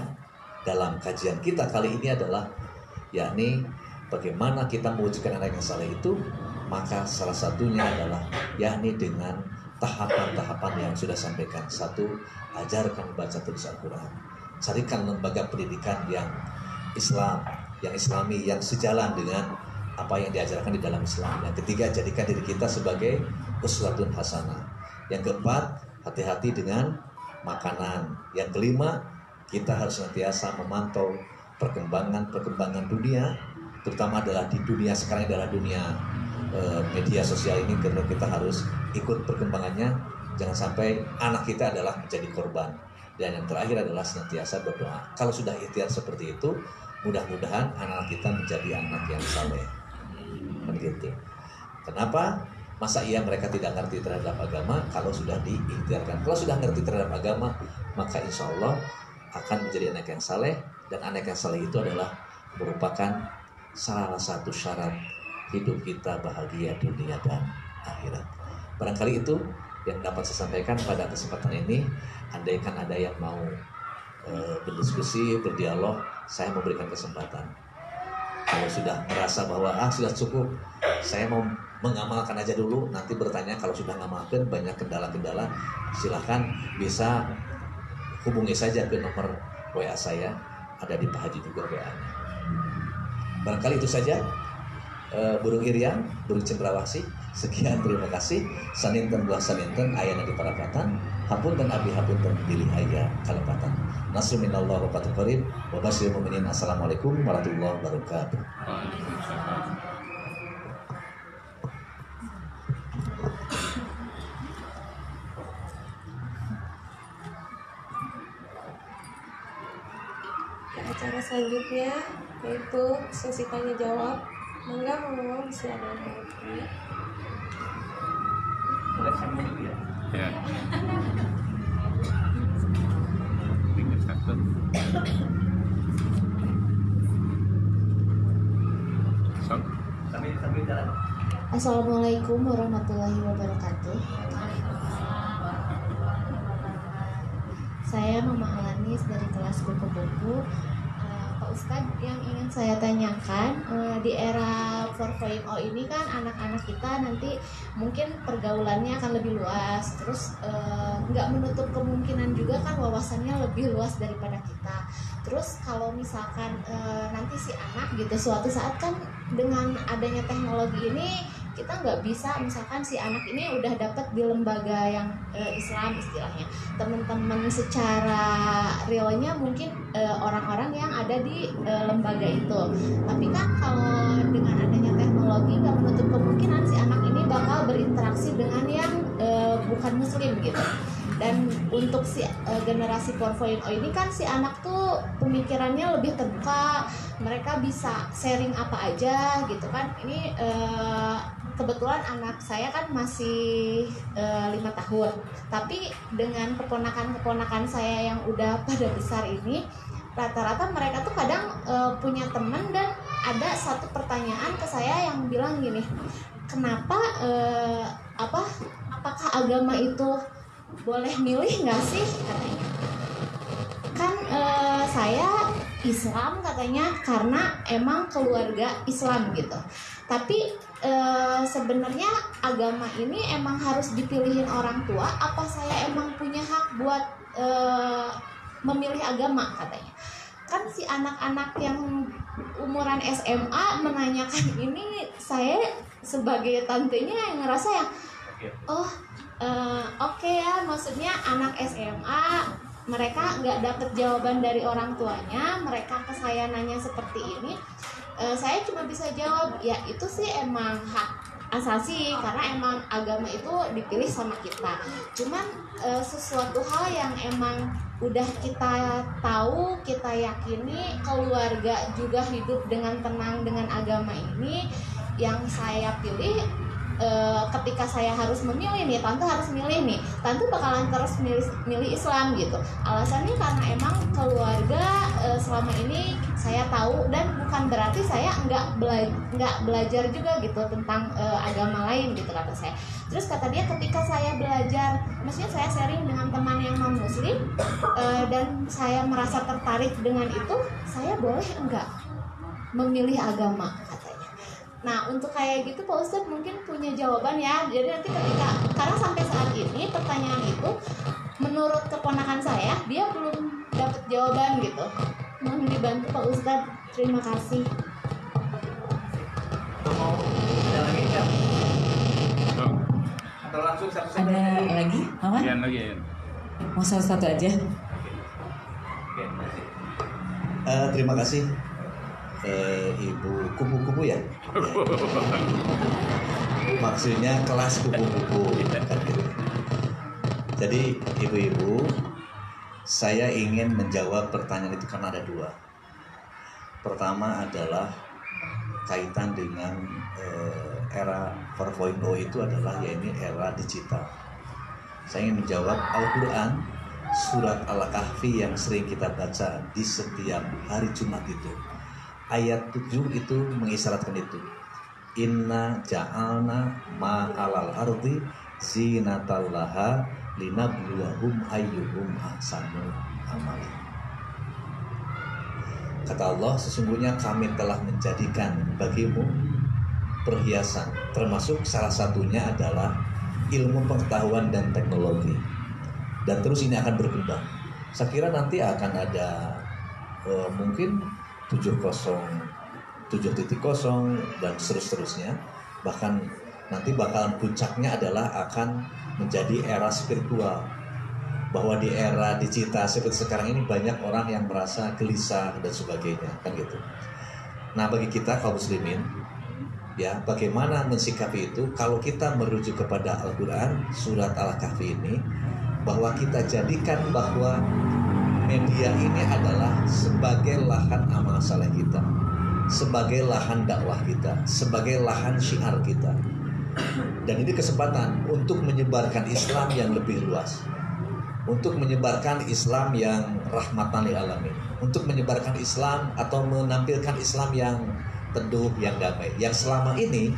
dalam kajian kita kali ini adalah yakni bagaimana kita mewujudkan anak yang saleh itu, maka salah satunya adalah yakni dengan tahapan-tahapan yang sudah sampaikan. Satu, ajarkan membaca tulis Al-Quran, carikan lembaga pendidikan yang Islam, yang Islami, yang sejalan dengan apa yang diajarkan di dalam Islam. Yang ketiga, jadikan diri kita sebagai uswatun hasanah. Yang keempat, hati-hati dengan makanan. Yang kelima, kita harus senantiasa memantau perkembangan dunia, terutama adalah di dunia sekarang adalah dunia media sosial ini, karena kita harus ikut perkembangannya. Jangan sampai anak kita adalah menjadi korban. Dan yang terakhir adalah senantiasa berdoa. Kalau sudah ikhtiar seperti itu, mudah-mudahan anak kita menjadi anak yang saleh. Begitu. Kenapa? Masa iya mereka tidak ngerti terhadap agama kalau sudah diikhtiarkan? Kalau sudah ngerti terhadap agama, maka insya Allah akan menjadi anak yang saleh. Dan anak yang saleh itu adalah merupakan salah satu syarat hidup kita bahagia dunia dan akhirat. Barangkali itu yang dapat saya sampaikan pada kesempatan ini. Andaikan ada yang mau berdiskusi, berdialog, saya memberikan kesempatan. Kalau sudah merasa bahwa sudah cukup, saya mau mengamalkan aja dulu, nanti bertanya. Kalau sudah ngamalkan banyak kendala-kendala, silahkan bisa hubungi saja ke nomor WA saya, ada di Pak Haji juga WA-nya. Barangkali itu saja. Burung Irian, burung cendrawasih. Sekian, terima kasih. Saninten buah saninten ayana di parapatan. Hapun dan abi hapun dan pilih ayah kalepatan. Nasrul minallah wa fathul qarib wa basyiril mu'minin. Assalamualaikum warahmatullahi wabarakatuh. Acara selanjutnya yaitu sesi tanya jawab. Mangga mau bisa ada yang mau tanya. Boleh saya mau ya? Ya. Tinggal satu. Sok. Sambil jalan. Assalamualaikum warahmatullahi wabarakatuh. Saya Mama Alanis dari kelas kupu-kupu. Pak Ustadz, yang ingin saya tanyakan, di era 4.0 ini kan anak-anak kita nanti mungkin pergaulannya akan lebih luas, terus nggak menutup kemungkinan juga kan wawasannya lebih luas daripada kita. Terus kalau misalkan nanti si anak gitu suatu saat kan dengan adanya teknologi ini kita nggak bisa, misalkan si anak ini udah dapat di lembaga yang Islam istilahnya, teman-teman secara realnya mungkin orang-orang yang ada di lembaga itu. Tapi kan kalau dengan adanya teknologi nggak menutup kemungkinan si anak ini bakal berinteraksi dengan yang bukan muslim gitu. Dan untuk si generasi 4.0 ini kan si anak tuh pemikirannya lebih terbuka, mereka bisa sharing apa aja gitu kan. Ini kebetulan anak saya kan masih 5 tahun, tapi dengan keponakan-keponakan saya yang udah pada besar ini, rata-rata mereka tuh kadang punya teman, dan ada satu pertanyaan ke saya yang bilang gini, kenapa apakah agama itu boleh milih nggak sih katanya? Kan saya Islam katanya karena emang keluarga Islam gitu. Tapi sebenarnya agama ini emang harus dipilihin orang tua, apa saya emang punya hak buat memilih agama katanya. Kan si anak-anak yang umuran SMA menanyakan ini, saya sebagai tantenya yang ngerasa yang oke ya, maksudnya anak SMA mereka nggak dapet jawaban dari orang tuanya, mereka ke saya nanya seperti ini, saya cuma bisa jawab ya itu sih emang hak asasi karena emang agama itu dipilih sama kita. Cuman sesuatu hal yang emang udah kita tahu, kita yakini, keluarga juga hidup dengan tenang dengan agama ini, yang saya pilih ketika saya harus memilih nih, tante harus milih nih, tante bakalan terus milih Islam gitu. Alasannya karena emang keluarga selama ini saya tahu, dan bukan berarti saya nggak belajar juga gitu tentang agama lain gitu kata saya. Terus kata dia ketika saya belajar, maksudnya saya sharing dengan teman yang non muslim dan saya merasa tertarik dengan itu, saya boleh enggak memilih agama katanya. Nah untuk kayak gitu Pak Ustadz mungkin punya jawaban ya. Jadi nanti karena sampai saat ini pertanyaan itu menurut keponakan saya dia belum dapat jawaban gitu. Mohon dibantu Pak Ustadz, terima kasih. Mau ada lagi nggak? Atau langsung satu-satu? Ada lagi? Aman? Ian lagi ya. Mau salah satu aja? Oke, makasih. Terima kasih Ibu kupu-kupu ya. Maksudnya kelas kupu-kupu kan gitu. Jadi ibu-ibu, saya ingin menjawab pertanyaan itu karena ada dua. Pertama adalah kaitan dengan era 4.0 itu adalah ya ini era digital. Saya ingin menjawab Al-Quran surat Al-Kahfi yang sering kita baca di setiap hari Jumat itu. Ayat 7 itu mengisyaratkan itu. Inna ja'alna ma'alal ardi zinatallaha linabluwahum ayyuhum ahsanu amala. Kata Allah, sesungguhnya kami telah menjadikan bagimu perhiasan, termasuk salah satunya adalah ilmu pengetahuan dan teknologi. Dan terus ini akan berkembang. Saya kira nanti akan ada mungkin 7.0 dan seterusnya. Bahkan nanti bakalan puncaknya adalah akan menjadi era spiritual. Bahwa di era digital seperti sekarang ini banyak orang yang merasa gelisah dan sebagainya, kan gitu. Nah bagi kita kaum muslimin, ya bagaimana mensikapi itu? Kalau kita merujuk kepada Al-Quran surat Al-Kahfi ini, bahwa kita jadikan bahwa media ini adalah sebagai lahan amal saleh kita, sebagai lahan dakwah kita, sebagai lahan syiar kita. Dan ini kesempatan untuk menyebarkan Islam yang lebih luas, untuk menyebarkan Islam yang rahmatan lil alamin, untuk menyebarkan Islam atau menampilkan Islam yang teduh, yang damai, yang selama ini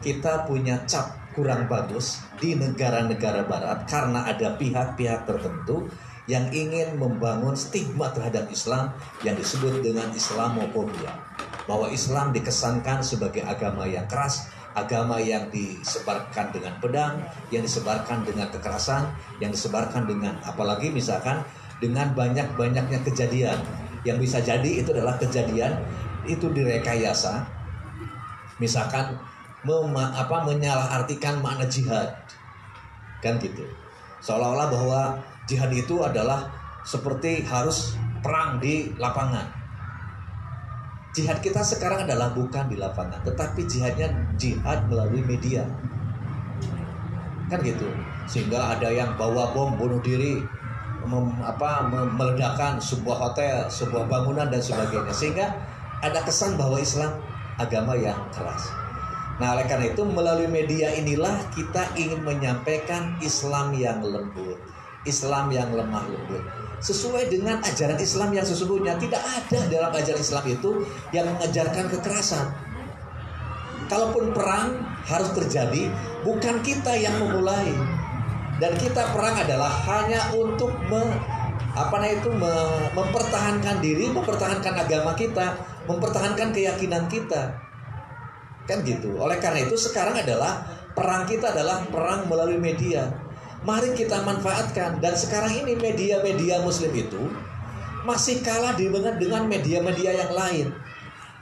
kita punya cap kurang bagus di negara-negara barat karena ada pihak-pihak tertentu yang ingin membangun stigma terhadap Islam yang disebut dengan Islamofobia, bahwa Islam dikesankan sebagai agama yang keras, agama yang disebarkan dengan pedang, yang disebarkan dengan kekerasan, yang disebarkan dengan apalagi misalkan dengan banyak-banyaknya kejadian yang bisa jadi itu adalah kejadian itu direkayasa, misalkan menyalahartikan makna jihad, kan gitu, seolah-olah bahwa jihad itu adalah seperti harus perang di lapangan. Jihad kita sekarang adalah bukan di lapangan, tetapi jihadnya jihad melalui media, kan gitu. Sehingga ada yang bawa bom bunuh diri, meledakkan sebuah hotel, sebuah bangunan dan sebagainya, sehingga ada kesan bahwa Islam agama yang keras. Nah oleh karena itu melalui media inilah kita ingin menyampaikan Islam yang lembut, Islam yang lemah lembut, sesuai dengan ajaran Islam yang sesungguhnya. Tidak ada dalam ajaran Islam itu yang mengajarkan kekerasan. Kalaupun perang harus terjadi, bukan kita yang memulai. Dan kita perang adalah hanya untuk mempertahankan diri, mempertahankan agama kita, mempertahankan keyakinan kita, kan gitu. Oleh karena itu sekarang adalah perang kita adalah perang melalui media. Mari kita manfaatkan. Dan sekarang ini media-media muslim itu masih kalah dengan media-media yang lain.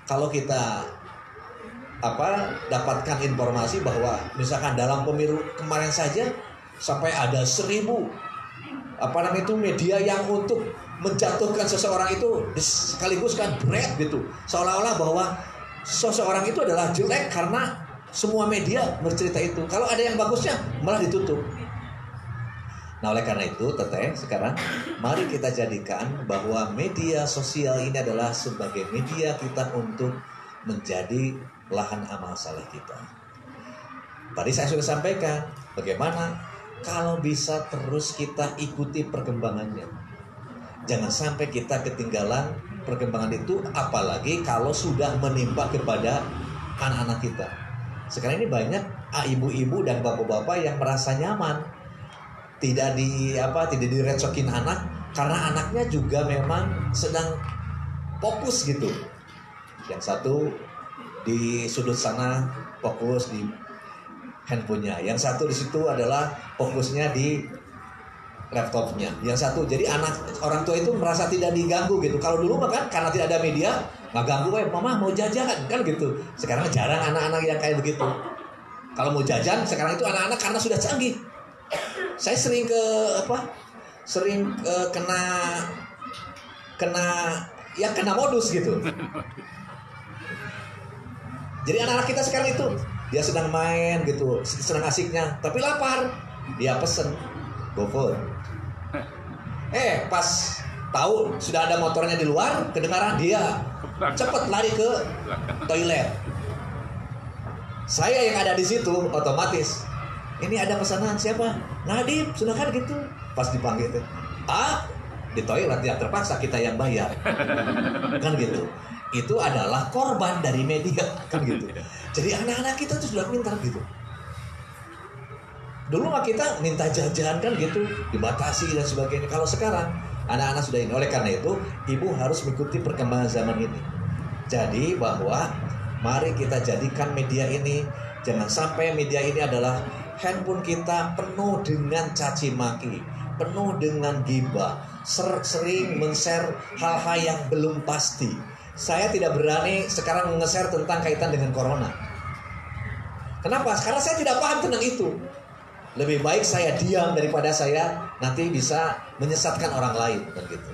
Kalau kita dapatkan informasi bahwa misalkan dalam pemilu kemarin saja sampai ada 1.000 media yang untuk menjatuhkan seseorang itu sekaligus kan berat gitu, seolah-olah bahwa seseorang itu adalah jelek karena semua media bercerita itu. Kalau ada yang bagusnya malah ditutup. Nah, oleh karena itu teteh sekarang mari kita jadikan bahwa media sosial ini adalah sebagai media kita untuk menjadi lahan amal saleh kita. Tadi saya sudah sampaikan bagaimana kalau bisa terus kita ikuti perkembangannya. Jangan sampai kita ketinggalan perkembangan itu, apalagi kalau sudah menimpa kepada anak-anak kita. Sekarang ini banyak ibu-ibu dan bapak-bapak yang merasa nyaman tidak direcokin anak karena anaknya juga memang sedang fokus gitu. Yang satu di sudut sana fokus di handphonenya, yang satu di situ adalah fokusnya di laptopnya, yang satu. Jadi orang tua itu merasa tidak diganggu gitu. Kalau dulu kan karena tidak ada media nggak ganggu, mama mau jajan kan gitu. Sekarang jarang anak-anak yang kayak begitu. Kalau mau jajan sekarang itu anak-anak karena sudah canggih. Saya sering kena modus gitu. Jadi anak-anak kita sekarang itu dia sedang main gitu, sedang asiknya, tapi lapar, dia pesen GoFood. Pas tahu sudah ada motornya di luar, kedengaran dia cepet lari ke toilet. Saya yang ada di situ otomatis, ini ada pesanan siapa? Nadib, sudah kan gitu. Pas dipanggil itu, di toilet, tidak terpaksa kita yang bayar, kan gitu. Itu adalah korban dari media, kan gitu. Jadi anak-anak kita tuh sudah pintar gitu. Dulu mah kita minta jajan kan gitu, dibatasi dan sebagainya. Kalau sekarang anak-anak sudah ini. Oleh karena itu ibu harus mengikuti perkembangan zaman ini. Jadi bahwa mari kita jadikan media ini, jangan sampai media ini adalah handphone kita penuh dengan caci maki, penuh dengan ghibah, sering men-share hal-hal yang belum pasti. Saya tidak berani sekarang nge-share tentang kaitan dengan corona. Kenapa? Karena saya tidak paham tentang itu. Lebih baik saya diam daripada saya nanti bisa menyesatkan orang lain, kan gitu.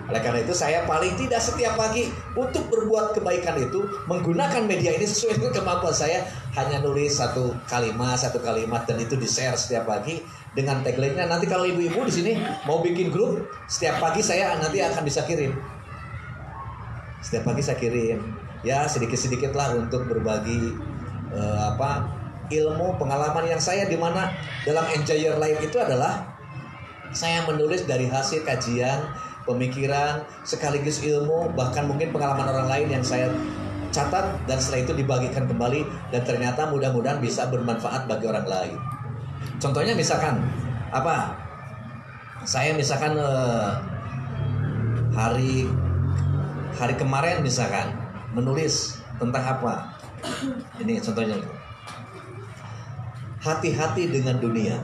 Oleh karena itu saya paling tidak setiap pagi untuk berbuat kebaikan itu menggunakan media ini sesuai dengan kemampuan saya, hanya nulis satu kalimat dan itu di-share setiap pagi dengan tagline-nya. Nanti kalau ibu-ibu di sini mau bikin grup, setiap pagi saya nanti akan bisa kirim. Setiap pagi saya kirim, ya sedikit-sedikit lah untuk berbagi ilmu, pengalaman yang saya di mana dalam Enjoy Your Life itu adalah saya menulis dari hasil kajian, pemikiran, sekaligus ilmu, bahkan mungkin pengalaman orang lain yang saya catat dan setelah itu dibagikan kembali dan ternyata mudah-mudahan bisa bermanfaat bagi orang lain. Contohnya misalkan saya misalkan hari kemarin misalkan menulis tentang apa? Ini contohnya. Hati-hati dengan dunia.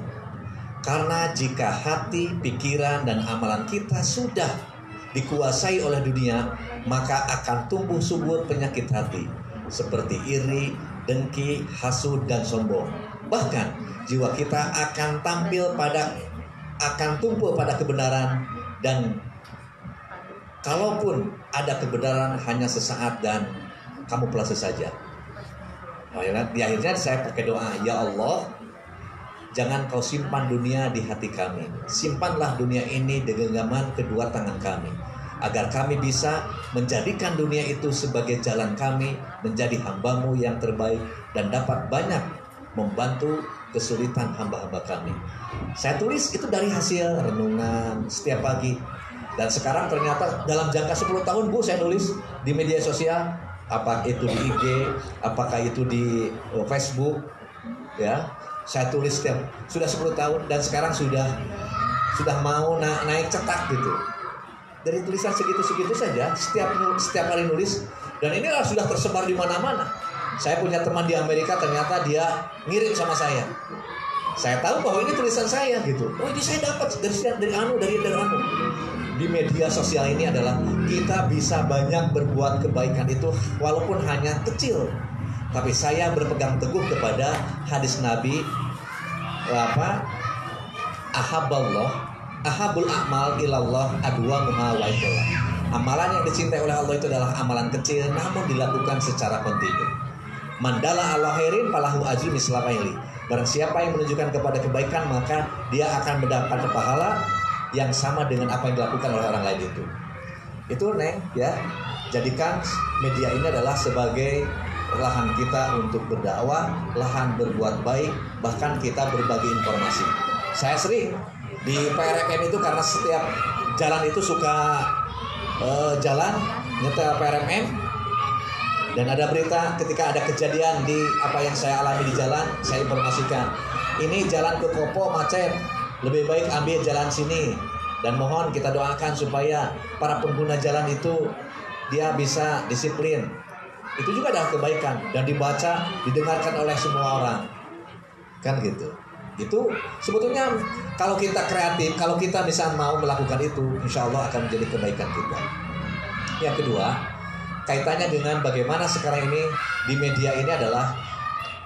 Karena jika hati, pikiran, dan amalan kita sudah dikuasai oleh dunia, maka akan tumbuh subur penyakit hati seperti iri, dengki, hasud, dan sombong. Bahkan jiwa kita akan tumbuh pada kebenaran, dan kalaupun ada kebenaran hanya sesaat dan kamuflase saja. Di akhirnya saya pakai doa, ya Allah, jangan kau simpan dunia di hati kami. Simpanlah dunia ini di genggaman kedua tangan kami, agar kami bisa menjadikan dunia itu sebagai jalan kami menjadi hambamu yang terbaik dan dapat banyak membantu kesulitan hamba-hamba kami. Saya tulis itu dari hasil renungan setiap pagi. Dan sekarang ternyata dalam jangka 10 tahun Bu saya nulis di media sosial, apakah itu di IG, apakah itu di Facebook, ya. Saya tulis sudah 10 tahun dan sekarang sudah mau naik cetak gitu. Dari tulisan segitu-segitu saja setiap kali nulis, dan ini sudah tersebar di mana-mana. Saya punya teman di Amerika, ternyata dia ngirim sama saya. Saya tahu bahwa ini tulisan saya gitu. Oh, ini saya dapat dari anu. Di media sosial ini adalah kita bisa banyak berbuat kebaikan itu walaupun hanya kecil. Tapi saya berpegang teguh kepada hadis Nabi ahabul a'mal ilallah adwamuha wa idullah. Amalan yang dicintai oleh Allah itu adalah amalan kecil namun dilakukan secara kontinu. Mandala Allah khairin falahu ajru misla faili. Barang siapa yang menunjukkan kepada kebaikan maka dia akan mendapat pahala yang sama dengan apa yang dilakukan oleh orang lain itu. Itu Neng ya. Jadikan media ini adalah sebagai lahan kita untuk berdakwah, lahan berbuat baik, bahkan kita berbagi informasi. Saya sering di PRMM itu karena setiap jalan itu suka jalan nyetel PRMM, dan ada berita ketika ada kejadian di apa yang saya alami di jalan, saya informasikan ini jalan ke Kopo macet, lebih baik ambil jalan sini, dan mohon kita doakan supaya para pengguna jalan itu dia bisa disiplin. Itu juga adalah kebaikan dan dibaca, didengarkan oleh semua orang, kan gitu. Itu sebetulnya kalau kita kreatif, kalau kita bisa mau melakukan itu, insya Allah akan menjadi kebaikan kita. Yang kedua, kaitannya dengan bagaimana sekarang ini di media ini adalah,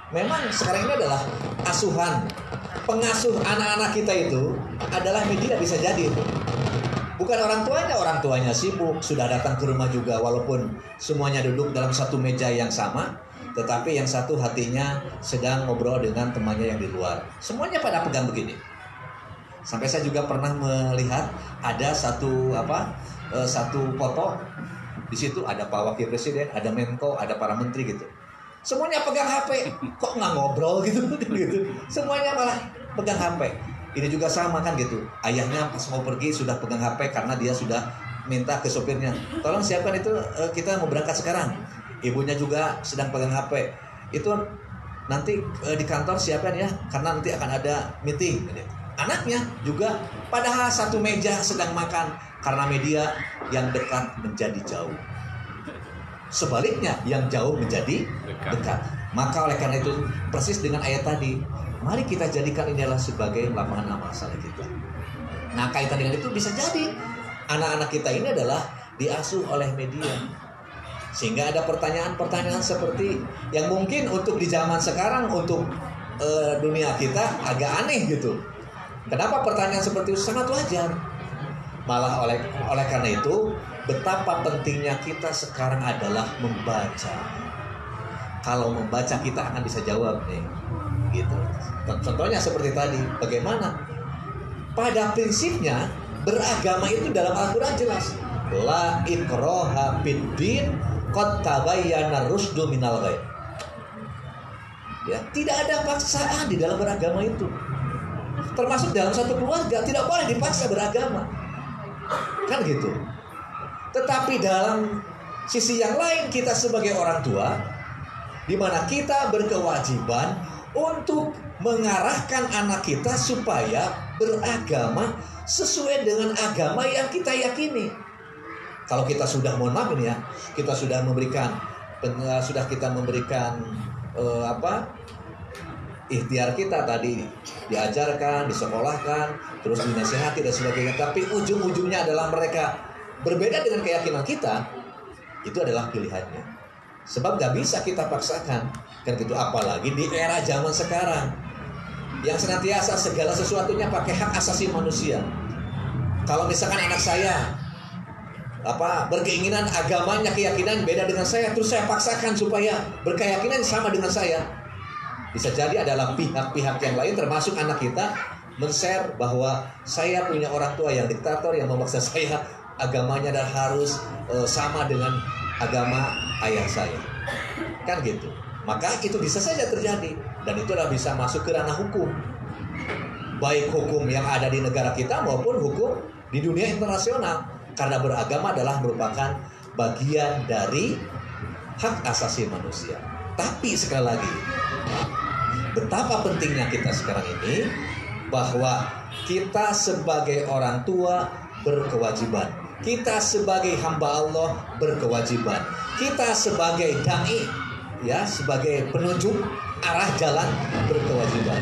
memang sekarang ini adalah asuhan, pengasuh anak-anak kita itu adalah media bisa jadi. Bukan orang tuanya sibuk, sudah datang ke rumah juga walaupun semuanya duduk dalam satu meja yang sama, tetapi yang satu hatinya sedang ngobrol dengan temannya yang di luar. Semuanya pada pegang begini. Sampai saya juga pernah melihat ada satu foto. Di situ ada Pak Wakil Presiden, ada Menko, ada para menteri gitu. Semuanya pegang HP. Kok nggak ngobrol gitu? Semuanya malah pegang HP. Ini juga sama kan gitu. Ayahnya pas mau pergi sudah pegang HP karena dia sudah minta ke sopirnya, tolong siapkan itu, kita mau berangkat sekarang. Ibunya juga sedang pegang HP. Itu nanti di kantor siapkan ya, karena nanti akan ada meeting. Anaknya juga padahal satu meja sedang makan, karena media yang dekat menjadi jauh. Sebaliknya yang jauh menjadi dekat. Maka oleh karena itu persis dengan ayat tadi, mari kita jadikan ini adalah sebagai lapangan amal saleh kita. Nah, kaitan dengan itu bisa jadi anak-anak kita ini adalah diasuh oleh media. Sehingga ada pertanyaan-pertanyaan seperti yang mungkin untuk di zaman sekarang, untuk dunia kita agak aneh gitu. Kenapa pertanyaan seperti itu? Sangat wajar. Malah oleh karena itu, betapa pentingnya kita sekarang adalah membaca. Kalau membaca kita akan bisa jawab nih, gitu. Contohnya seperti tadi, bagaimana? Pada prinsipnya beragama itu dalam Al-Quran jelas. La ikraha fid din qad tabayyana rusdu minal ghayy. Ya, tidak ada paksaan di dalam beragama itu. Termasuk dalam satu keluarga tidak boleh dipaksa beragama. Kan gitu. Tetapi dalam sisi yang lain, kita sebagai orang tua, di mana kita berkewajiban untuk mengarahkan anak kita supaya beragama sesuai dengan agama yang kita yakini. Kalau kita sudah, mohon maaf ini ya, kita sudah memberikan ikhtiar kita tadi, diajarkan, disekolahkan, terus dinasihati dan sebagainya, tapi ujung-ujungnya adalah mereka berbeda dengan keyakinan kita, itu adalah pilihannya. Sebab gak bisa kita paksakan, kan gitu. Apalagi di era zaman sekarang yang senantiasa segala sesuatunya pakai hak asasi manusia. Kalau misalkan anak saya berkeinginan agamanya, keyakinan beda dengan saya, terus saya paksakan supaya berkeyakinan sama dengan saya, bisa jadi adalah pihak-pihak yang lain termasuk anak kita men-share bahwa saya punya orang tua yang diktator yang memaksa saya agamanya dan harus sama dengan agama ayah saya, kan gitu. Maka itu bisa saja terjadi, dan itu adalah bisa masuk ke ranah hukum, baik hukum yang ada di negara kita maupun hukum di dunia internasional, karena beragama adalah merupakan bagian dari hak asasi manusia. Tapi sekali lagi, betapa pentingnya kita sekarang ini, bahwa kita sebagai orang tua berkewajiban, kita sebagai hamba Allah berkewajiban, kita sebagai dai, ya, sebagai penunjuk arah jalan berkewajiban.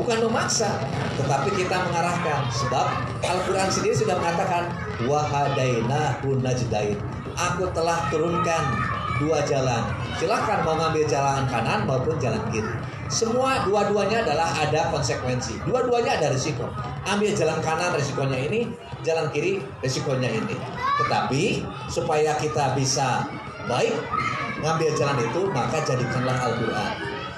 bukan memaksa, tetapi kita mengarahkan. Sebab Al-Quran sendiri sudah mengatakan wahadainahu najdain. Aku telah turunkan dua jalan. Silahkan mau ngambil jalan kanan maupun jalan kiri. Semua dua-duanya adalah ada konsekuensi. Dua-duanya ada risiko. Ambil jalan kanan risikonya ini, jalan kiri risikonya ini. Tetapi supaya kita bisa baik ngambil jalan itu, maka jadikanlah Al-Quran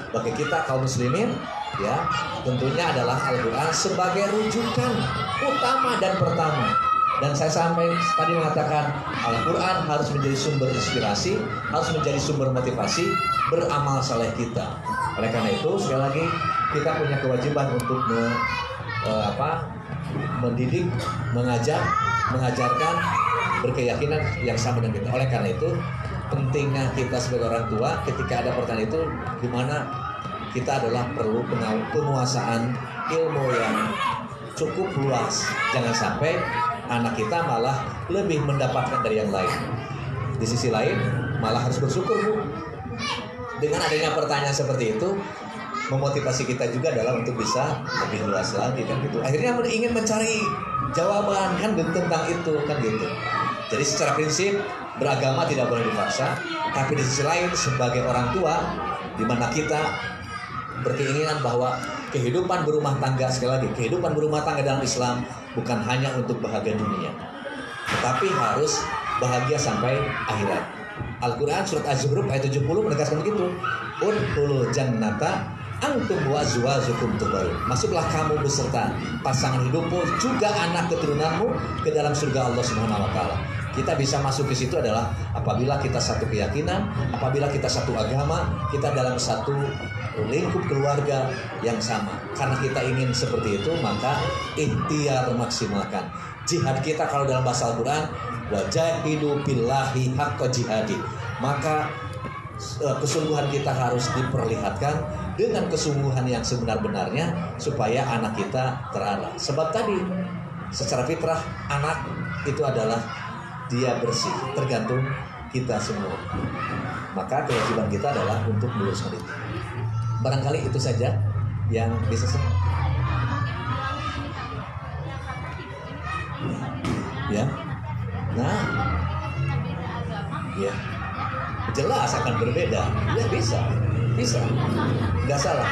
bagi kita kaum muslimin, ya, tentunya adalah Al-Quran sebagai rujukan utama dan pertama. Dan saya sampai tadi mengatakan Al-Quran harus menjadi sumber inspirasi, harus menjadi sumber motivasi beramal saleh kita. Oleh karena itu sekali lagi kita punya kewajiban untuk mendidik, mengajarkan, berkeyakinan yang sama dengan kita. Oleh karena itu pentingnya kita sebagai orang tua ketika ada pertanyaan itu, gimana kita adalah perlu penguasaan ilmu yang cukup luas. Jangan sampai anak kita malah lebih mendapatkan dari yang lain. Di sisi lain malah harus bersyukur, Bu. Dengan adanya pertanyaan seperti itu memotivasi kita juga adalah untuk bisa lebih luas lagi kan gitu. Akhirnya ingin mencari jawaban kan tentang itu kan gitu. Jadi secara prinsip beragama tidak boleh dipaksa, tapi di sisi lain sebagai orang tua di mana kita berkeinginan bahwa kehidupan berumah tangga, sekali lagi kehidupan berumah tangga dalam Islam bukan hanya untuk bahagia dunia, tetapi harus bahagia sampai akhirat. Al-Quran surat Az-Zukhruf ayat 70 menegaskan begitu. Udkhulul jannata antum wa azwajukum tuhbarun. Masuklah kamu beserta pasangan hidupmu juga anak keturunanmu ke dalam surga Allah Subhanahu wa taala. Kita bisa masuk ke situ adalah apabila kita satu keyakinan, apabila kita satu agama, kita dalam satu lingkup keluarga yang sama. Karena kita ingin seperti itu, maka ikhtiar maksimalkan. Jihad kita kalau dalam bahasa Al-Quran wajahidu billahi haqqa jihadi. Maka kesungguhan kita harus diperlihatkan dengan kesungguhan yang sebenar-benarnya supaya anak kita terarah. Sebab tadi secara fitrah anak itu adalah dia bersih, tergantung kita semua. Maka kewajiban kita adalah untuk meluruskan itu. Barangkali itu saja yang bisa ya. Nah, ya, jelas akan berbeda. Ya bisa, nggak salah.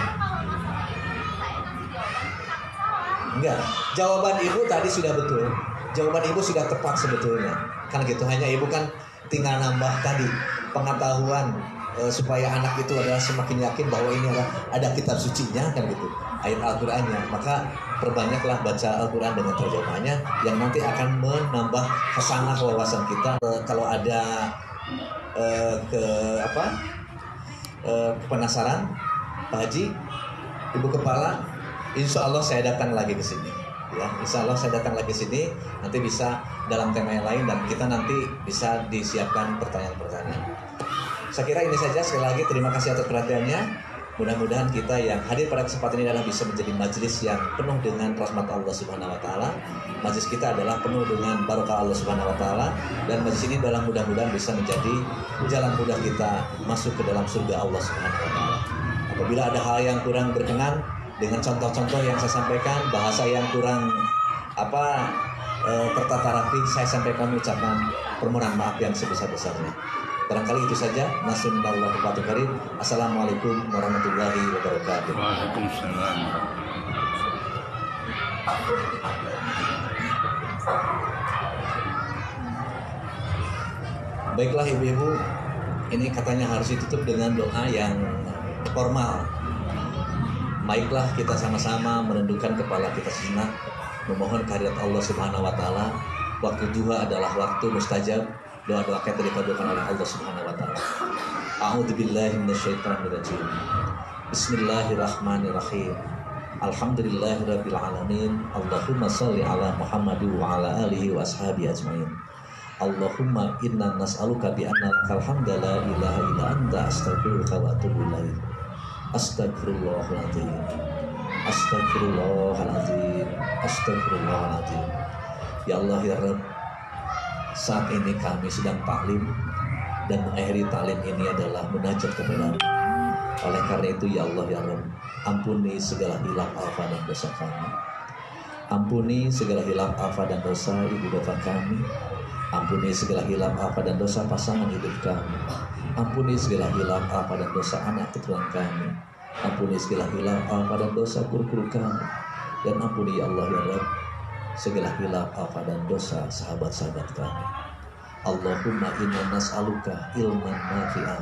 Enggak, jawaban ibu tadi sudah betul. Jawaban ibu sudah tepat sebetulnya. Kan gitu, hanya ibu kan tinggal nambah tadi pengetahuan supaya anak itu adalah semakin yakin bahwa ini ada kitab sucinya kan gitu, ayat Al-Qur'annya. Maka perbanyaklah baca Al-Quran dengan terjemahannya yang nanti akan menambah kesanah wawasan kita. Kalau ada penasaran Pak Haji, Ibu Kepala, insya Allah saya datang lagi ke sini. Ya, insya Allah saya datang lagi ke sini. Nanti bisa dalam tema yang lain dan kita nanti bisa disiapkan pertanyaan-pertanyaan. Saya kira ini saja. Sekali lagi terima kasih atas perhatiannya. Mudah-mudahan kita yang hadir pada kesempatan ini adalah bisa menjadi majelis yang penuh dengan rahmat Allah Subhanahu wa taala. Majelis kita adalah penuh dengan barokah Allah Subhanahu wa taala, dan majelis ini adalah mudah-mudahan bisa menjadi jalan mudah kita masuk ke dalam surga Allah Subhanahu wa taala. Apabila ada hal yang kurang berkenan dengan contoh-contoh yang saya sampaikan, bahasa yang kurang tertata rapi, saya sampaikan ucapan permohonan maaf yang sebesar-besarnya. Barangkali itu saja. Nasunallahu wa karim. Assalamualaikum warahmatullahi wabarakatuh. Waalaikumsalam. Baiklah ibu-ibu, ini katanya harus ditutup dengan doa yang formal. Baiklah kita sama-sama menundukkan kepala kita sejenak, memohon kehadirat Allah Subhanahu wa taala. Waktu duha adalah waktu mustajab. Doa-doa kita dikabulkan oleh Allah Subhanahu wa taala. A'udzubillahi minasyaitonirrajim. Bismillahirrahmanirrahim. Alhamdulillahirabbil alamin. Allahumma shalli ala Muhammad wa ala alihi wa ashabihi ajmain. Allahumma inna nas'aluka bi anna lakal hamda la ilaha illa anta astaghfiruka wa atubu ilaik. Astagfirullahaladzim. Astagfirullahaladzim. Astagfirullahaladzim. Ya Allah ya Rabb, saat ini kami sedang taklim dan mengakhiri taklim ini adalah munajat kepada-Mu. Oleh karena itu ya Allah ya Rabb, ampuni segala hilaf alfa dan dosa kami. Ampuni segala hilaf alfa dan dosa ibu bapak kami. Ampuni segala hilaf alfa dan dosa pasangan hidup kami. Ampuni segala hilaf alfa dan dosa anak keturunan kami. Ampuni segala hilaf alfa dan dosa guru-guru kami. Dan ampuni ya Allah ya Rabb segala hilaf alfa dan dosa sahabat-sahabat kami. Allahumma inna nas'aluka ilman nafi'an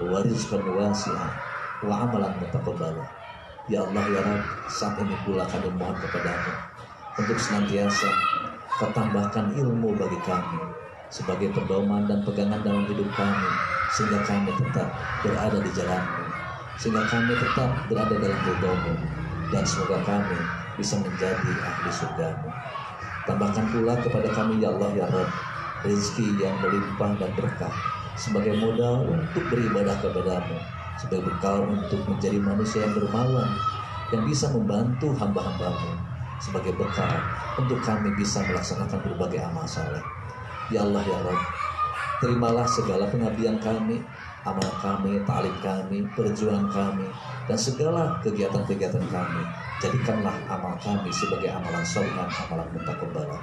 wa rizqan wasi'an wa amalan mutaqabbala. Ya Allah ya Rabb, saat ini pula kami mohon kepadamu untuk senantiasa Kau tambahkan ilmu bagi kami sebagai pedoman dan pegangan dalam hidup kami, sehingga kami tetap berada di jalan-Mu, sehingga kami tetap berada dalam ridho-Mu, dan semoga kami bisa menjadi ahli surga-Mu. Tambahkan pula kepada kami ya Allah ya Rabb rezeki yang melimpah dan berkah sebagai modal untuk beribadah kepada-Mu, sebagai bekal untuk menjadi manusia yang dermawan, yang bisa membantu hamba-hamba-Mu, sebagai bekal untuk kami bisa melaksanakan berbagai amal saleh. Ya Allah ya Rabb, terimalah segala pengabdian kami, amal kami, ta'lim kami, perjuangan kami, dan segala kegiatan-kegiatan kami. Jadikanlah amal kami sebagai amalan sholihan, amalan mutaqabbalah.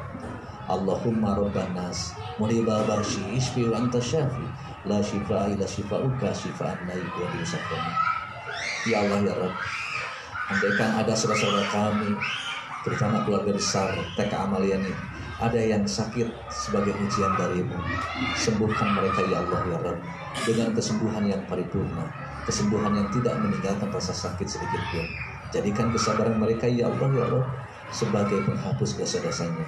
Allahumma rabban nas, munibal barsyi, isfi wa anta syafi, la shifa ila shifa'uka shifa'an la yughadiru saqama. Ya Allah ya Rabb, andaikan ada saudara-saudara kami, terutama keluarga besar TK Amalia ini, ada yang sakit sebagai ujian dari-Mu, sembuhkan mereka ya Allah ya Rabb dengan kesembuhan yang paripurna, kesembuhan yang tidak meninggalkan rasa sakit sedikit pun. Jadikan kesabaran mereka ya Allah ya Rabb sebagai penghapus dosa-dosanya,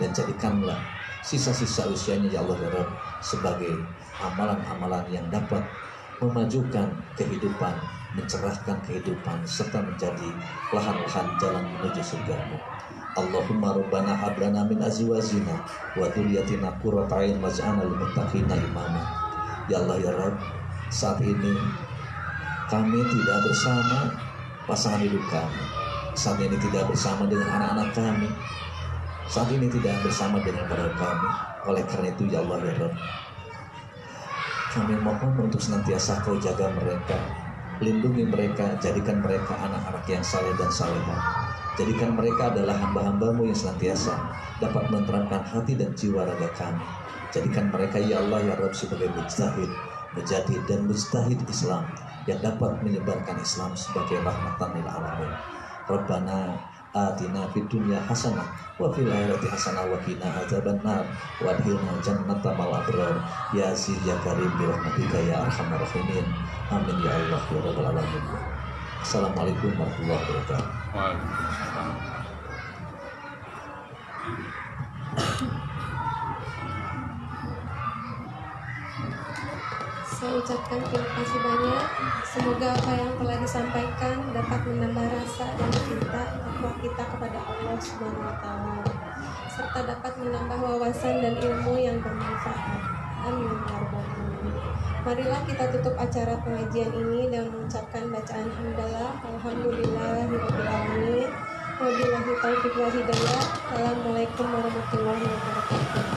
dan jadikanlah sisa-sisa usianya ya Allah ya Rabb sebagai amalan-amalan yang dapat memajukan kehidupan, mencerahkan kehidupan, serta menjadi lahan-lahan jalan menuju surga-Mu. Allahumma rabbana hablana min azwajina wa dzurriyyatina qurrata a'yun waj'alna lil muttaqina imama. Ya Allah ya Rabb, saat ini kami tidak bersama pasangan hidup kami, saat ini tidak bersama dengan anak-anak kami, saat ini tidak bersama dengan keluarga kami. Oleh karena itu ya Allah ya Rabb, kami mohon untuk senantiasa Kau jaga mereka, lindungi mereka, jadikan mereka anak-anak yang saleh dan salehah. Jadikan mereka adalah hamba-hamba-Mu yang senantiasa dapat menerangkan hati dan jiwa raga kami. Jadikan mereka ya Allah ya Rabb sebagai mujtahid, mujahid dan mujtahid Islam yang dapat menyebarkan Islam sebagai rahmatan lil alamin. Rabbana atina fid dunya hasanah wa fil akhirati hasanah wa qina adzabannar wa adkhilna jannata mal abrar ya aziz ya karim bi rahmatika ya arhamar rahimin. Amin ya Allah ya rabbal alamin. Assalamualaikum warahmatullahi wabarakatuh. Waalaikumsalam. Saya ucapkan terima kasih banyak. Semoga apa yang telah disampaikan dapat menambah rasa dan cinta takwa kita kepada Allah Subhanahu wa taala, serta dapat menambah wawasan dan ilmu yang bermanfaat. Amin ya rabbal alamin. Marilah kita tutup acara pengajian ini dengan mengucapkan bacaan hamdalah. Alhamdulillahirabbil alamin. Wabillahi taufiq wal hidayah. Assalamualaikum warahmatullahi wabarakatuh.